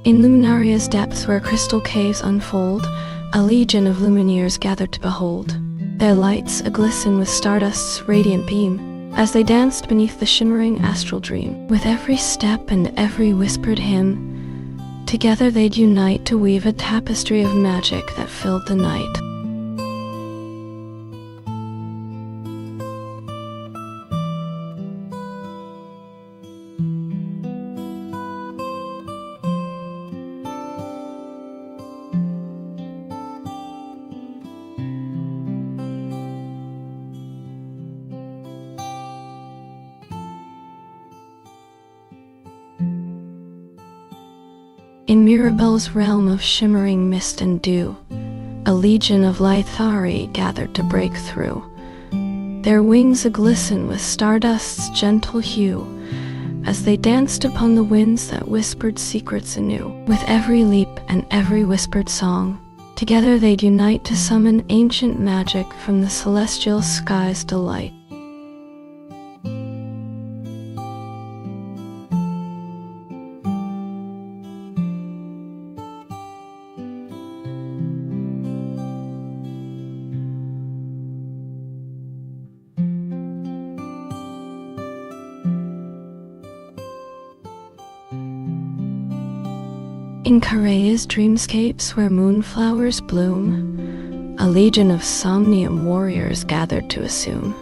In Luminaria's depths where crystal caves unfold, a legion of lumineers gathered to behold, their lights a-glisten with stardust's radiant beam, as they danced beneath the shimmering astral dream. With every step and every whispered hymn, together they'd unite to weave a tapestry of magic that filled the night. In Mirabelle's realm of shimmering mist and dew, a legion of Lythari gathered to break through, their wings a-glisten with stardust's gentle hue, as they danced upon the winds that whispered secrets anew. With every leap and every whispered song, together they'd unite to summon ancient magic from the celestial sky's delight. In Karea's dreamscapes where moonflowers bloom, a legion of somnium warriors gathered to assume,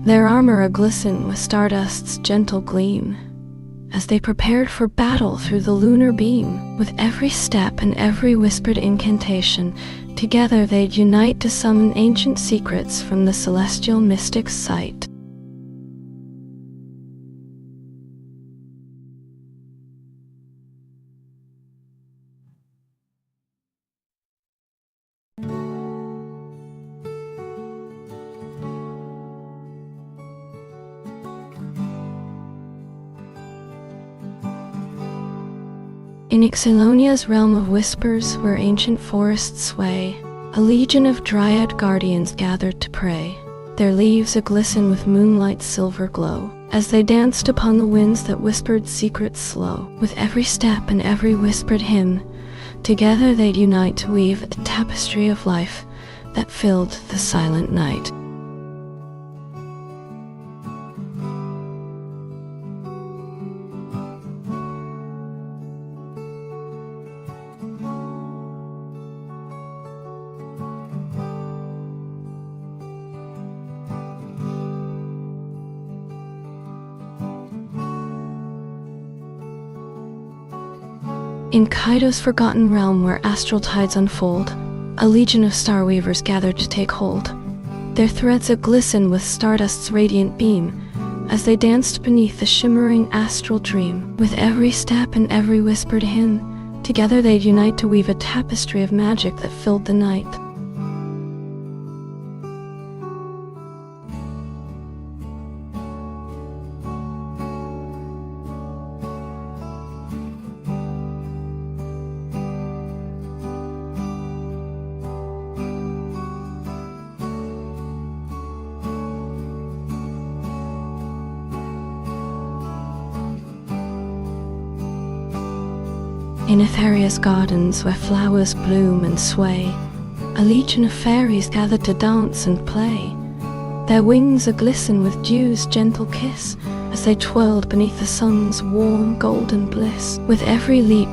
their armor a-glisten with stardust's gentle gleam, as they prepared for battle through the lunar beam. With every step and every whispered incantation, together they'd unite to summon ancient secrets from the celestial mystic's sight. In Ixalonia's realm of whispers where ancient forests sway, a legion of dryad guardians gathered to pray, their leaves a-glisten with moonlight's silver glow, as they danced upon the winds that whispered secrets slow. With every step and every whispered hymn, together they'd unite to weave a tapestry of life that filled the silent night. In Kaido's forgotten realm where astral tides unfold, a legion of star weavers gathered to take hold. Their threads a-glisten with stardust's radiant beam, as they danced beneath the shimmering astral dream. With every step and every whispered hymn, together they'd unite to weave a tapestry of magic that filled the night. In Etheria's gardens where flowers bloom and sway, a legion of fairies gathered to dance and play. Their wings a-glisten with dew's gentle kiss, as they twirled beneath the sun's warm golden bliss. With every leap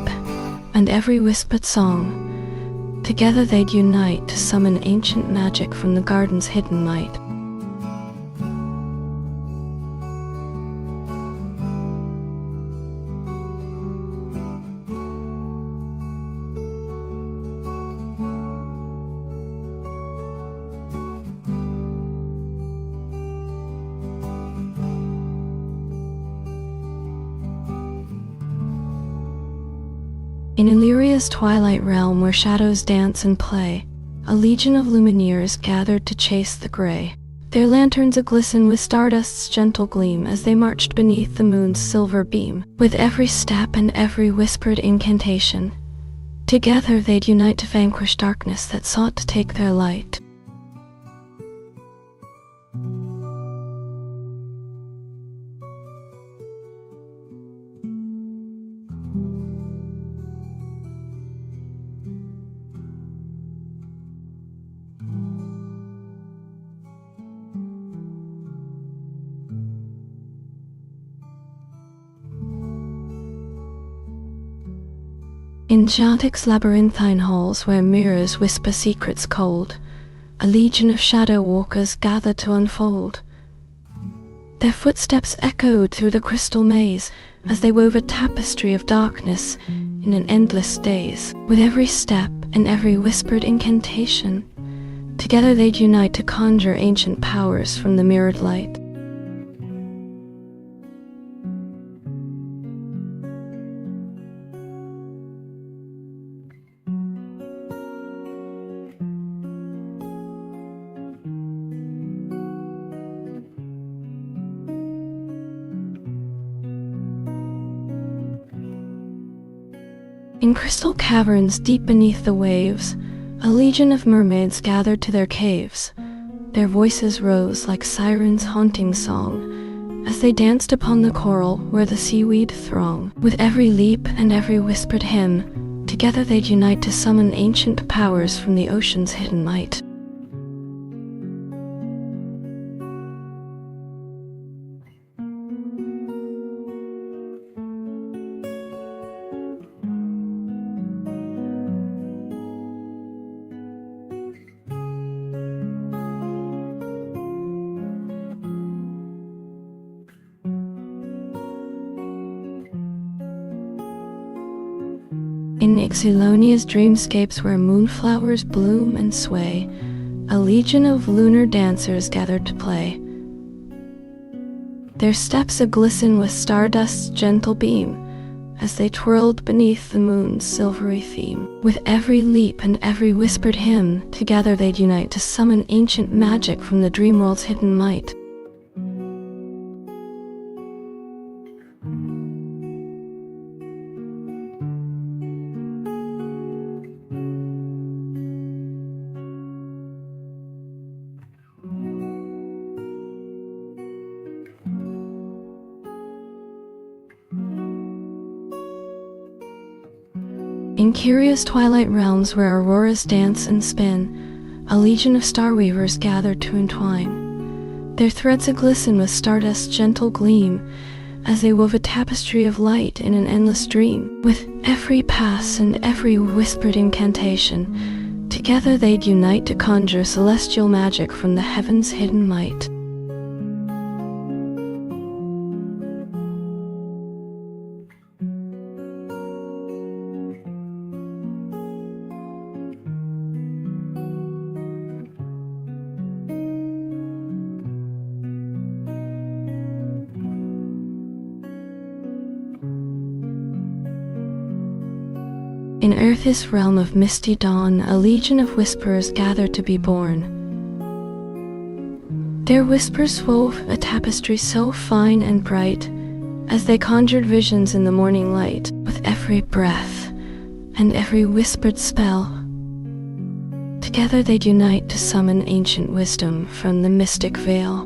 and every whispered song, together they'd unite to summon ancient magic from the garden's hidden might. In Illyria's twilight realm where shadows dance and play, a legion of lumineers gathered to chase the gray. Their lanterns a-glisten with stardust's gentle gleam as they marched beneath the moon's silver beam. With every step and every whispered incantation, together they'd unite to vanquish darkness that sought to take their light. In Jantic's labyrinthine halls where mirrors whisper secrets cold, a legion of shadow walkers gathered to unfold. Their footsteps echoed through the crystal maze as they wove a tapestry of darkness in an endless daze. With every step and every whispered incantation, together they'd unite to conjure ancient powers from the mirrored light. In crystal caverns deep beneath the waves, a legion of mermaids gathered to their caves. Their voices rose like sirens' haunting song, as they danced upon the coral where the seaweed throng. With every leap and every whispered hymn, together they'd unite to summon ancient powers from the ocean's hidden might. In Ixilonia's dreamscapes where moonflowers bloom and sway, a legion of lunar dancers gathered to play. Their steps a-glisten with stardust's gentle beam, as they twirled beneath the moon's silvery theme. With every leap and every whispered hymn, together they'd unite to summon ancient magic from the dream world's hidden might. In curious twilight realms where auroras dance and spin, a legion of star weavers gathered to entwine. Their threads a-glisten with stardust's gentle gleam, as they wove a tapestry of light in an endless dream. With every pass and every whispered incantation, together they'd unite to conjure celestial magic from the heavens' hidden might. In Earth's realm of misty dawn, a legion of whisperers gathered to be born. Their whispers wove a tapestry so fine and bright, as they conjured visions in the morning light, with every breath and every whispered spell. Together they'd unite to summon ancient wisdom from the mystic veil.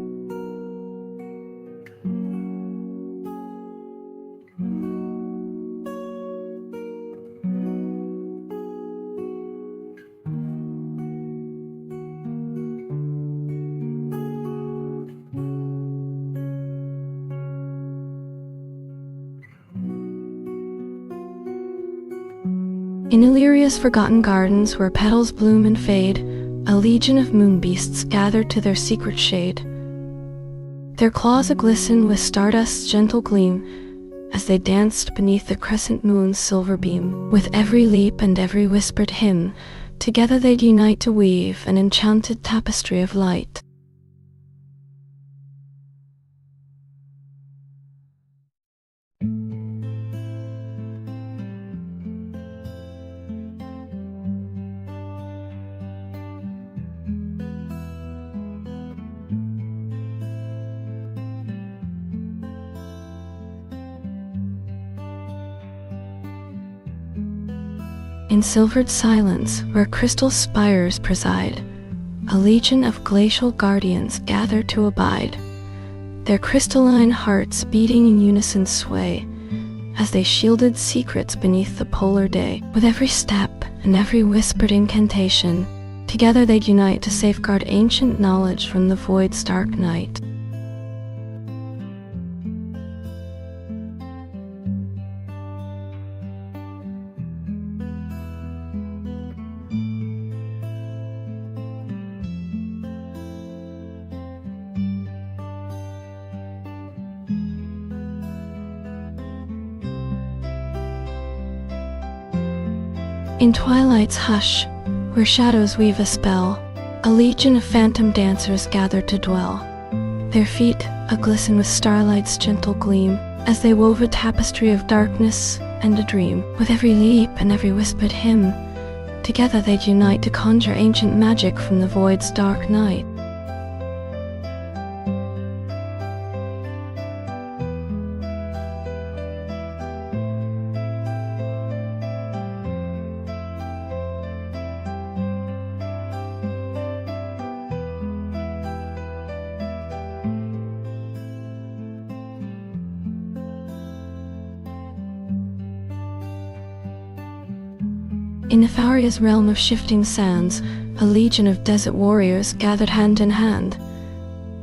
In Illyria's forgotten gardens, where petals bloom and fade, a legion of moon beasts gathered to their secret shade. Their claws a-glisten with stardust's gentle gleam, as they danced beneath the crescent moon's silver beam. With every leap and every whispered hymn, together they'd unite to weave an enchanted tapestry of light. In silvered silence, where crystal spires preside, a legion of glacial guardians gather to abide. Their crystalline hearts beating in unison sway, as they shielded secrets beneath the polar day. With every step and every whispered incantation, together they'd unite to safeguard ancient knowledge from the void's dark night. In twilight's hush, where shadows weave a spell, a legion of phantom dancers gathered to dwell. Their feet a-glisten with starlight's gentle gleam, as they wove a tapestry of darkness and a dream. With every leap and every whispered hymn, together they'd unite to conjure ancient magic from the void's dark night. In Nefaria's realm of shifting sands, a legion of desert warriors gathered hand in hand.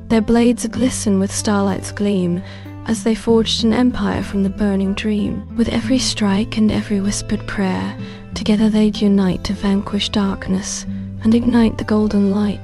Their blades glisten with starlight's gleam, as they forged an empire from the burning dream. With every strike and every whispered prayer, together they'd unite to vanquish darkness and ignite the golden light.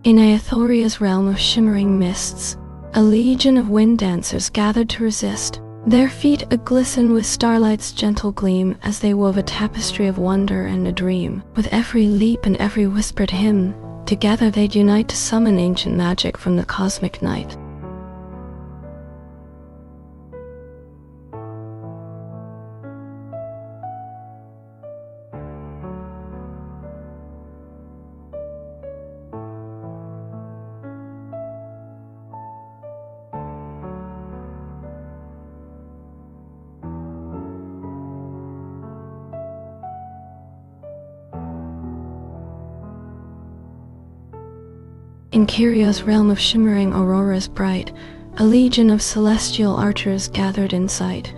In Aethoria's realm of shimmering mists, a legion of wind dancers gathered to resist. Their feet a-glisten with starlight's gentle gleam, as they wove a tapestry of wonder and a dream. With every leap and every whispered hymn, together they'd unite to summon ancient magic from the cosmic night. In Kyrio's realm of shimmering auroras bright, a legion of celestial archers gathered in sight.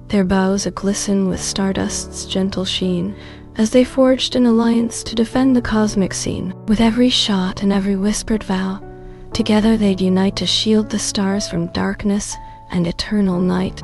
Their bows a-glisten with stardust's gentle sheen, as they forged an alliance to defend the cosmic scene. With every shot and every whispered vow, together they'd unite to shield the stars from darkness and eternal night.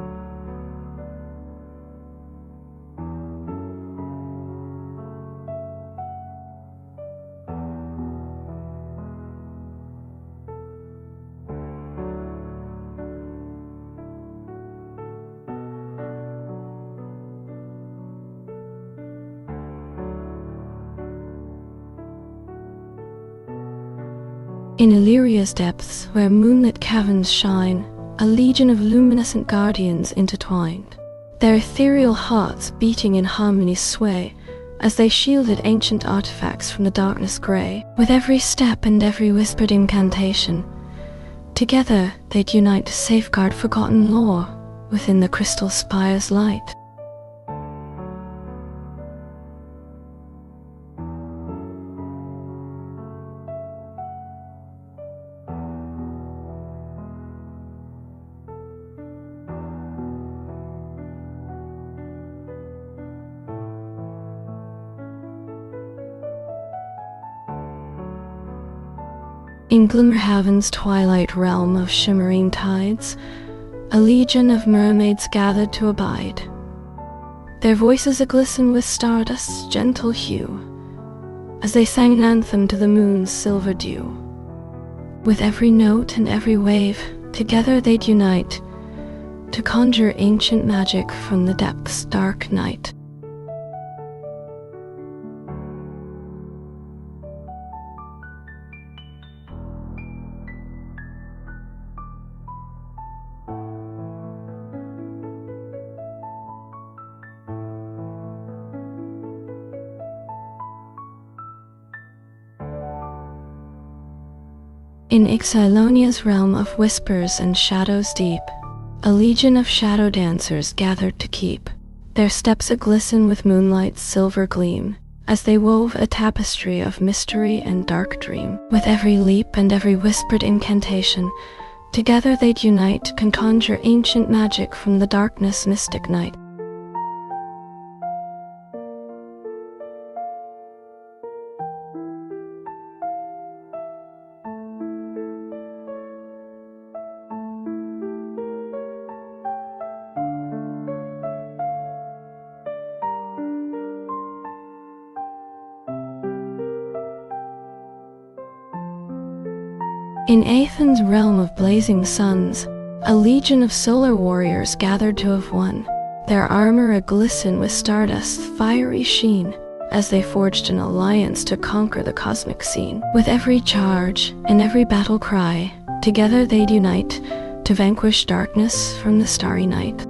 In Illyria's depths, where moonlit caverns shine, a legion of luminescent guardians intertwined. Their ethereal hearts beating in harmony sway, as they shielded ancient artifacts from the darkness grey. With every step and every whispered incantation, together they'd unite to safeguard forgotten lore within the crystal spire's light. In Glimmerhaven's twilight realm of shimmering tides, a legion of mermaids gathered to abide. Their voices aglisten with stardust's gentle hue, as they sang an anthem to the moon's silver dew. With every note and every wave, together they'd unite to conjure ancient magic from the depths' dark night. In Ixylonia's realm of whispers and shadows deep, a legion of shadow dancers gathered to keep their steps aglisten with moonlight's silver gleam, as they wove a tapestry of mystery and dark dream. With every leap and every whispered incantation, together they'd unite to conjure ancient magic from the darkness' mystic night. In Aethan's realm of blazing suns, a legion of solar warriors gathered to have won, their armor a-glisten with stardust's fiery sheen, as they forged an alliance to conquer the cosmic scene. With every charge and every battle cry, together they'd unite to vanquish darkness from the starry night.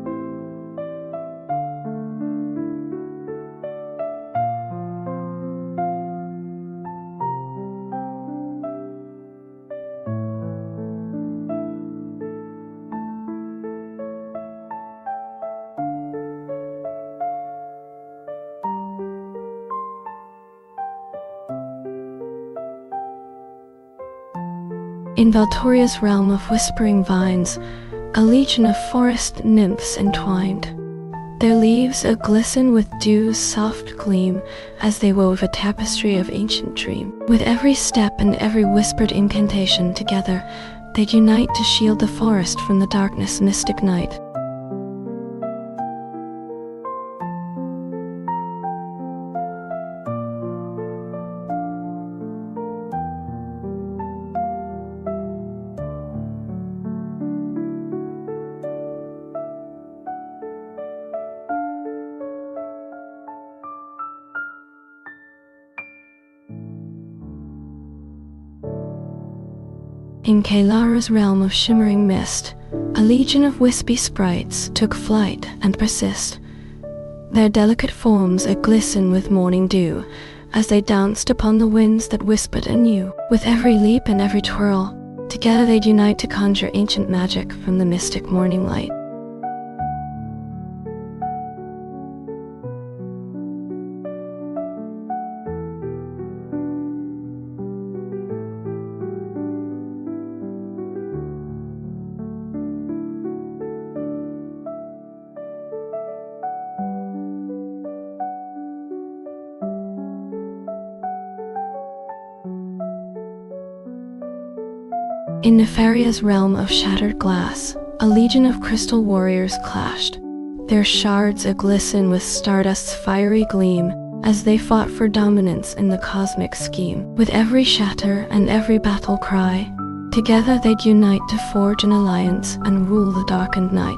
In Valtoria's realm of whispering vines, a legion of forest nymphs entwined, their leaves a-glisten with dew's soft gleam, as they wove a tapestry of ancient dream. With every step and every whispered incantation, together they'd unite to shield the forest from the darkness' mystic night. In Kaelara's realm of shimmering mist, a legion of wispy sprites took flight and persist, their delicate forms a-glisten with morning dew, as they danced upon the winds that whispered anew. With every leap and every twirl, together they'd unite to conjure ancient magic from the mystic morning light. In Nefaria's realm of shattered glass, a legion of crystal warriors clashed, their shards a-glisten with stardust's fiery gleam, as they fought for dominance in the cosmic scheme. With every shatter and every battle cry, together they'd unite to forge an alliance and rule the darkened night.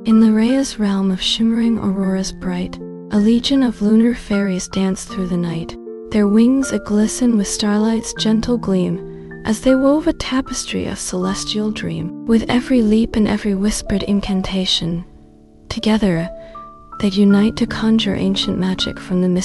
In the Rhea's realm of shimmering auroras bright, a legion of lunar fairies dance through the night, their wings a-glisten with starlight's gentle gleam, as they wove a tapestry of celestial dream. With every leap and every whispered incantation, together they'd unite to conjure ancient magic from the mystery.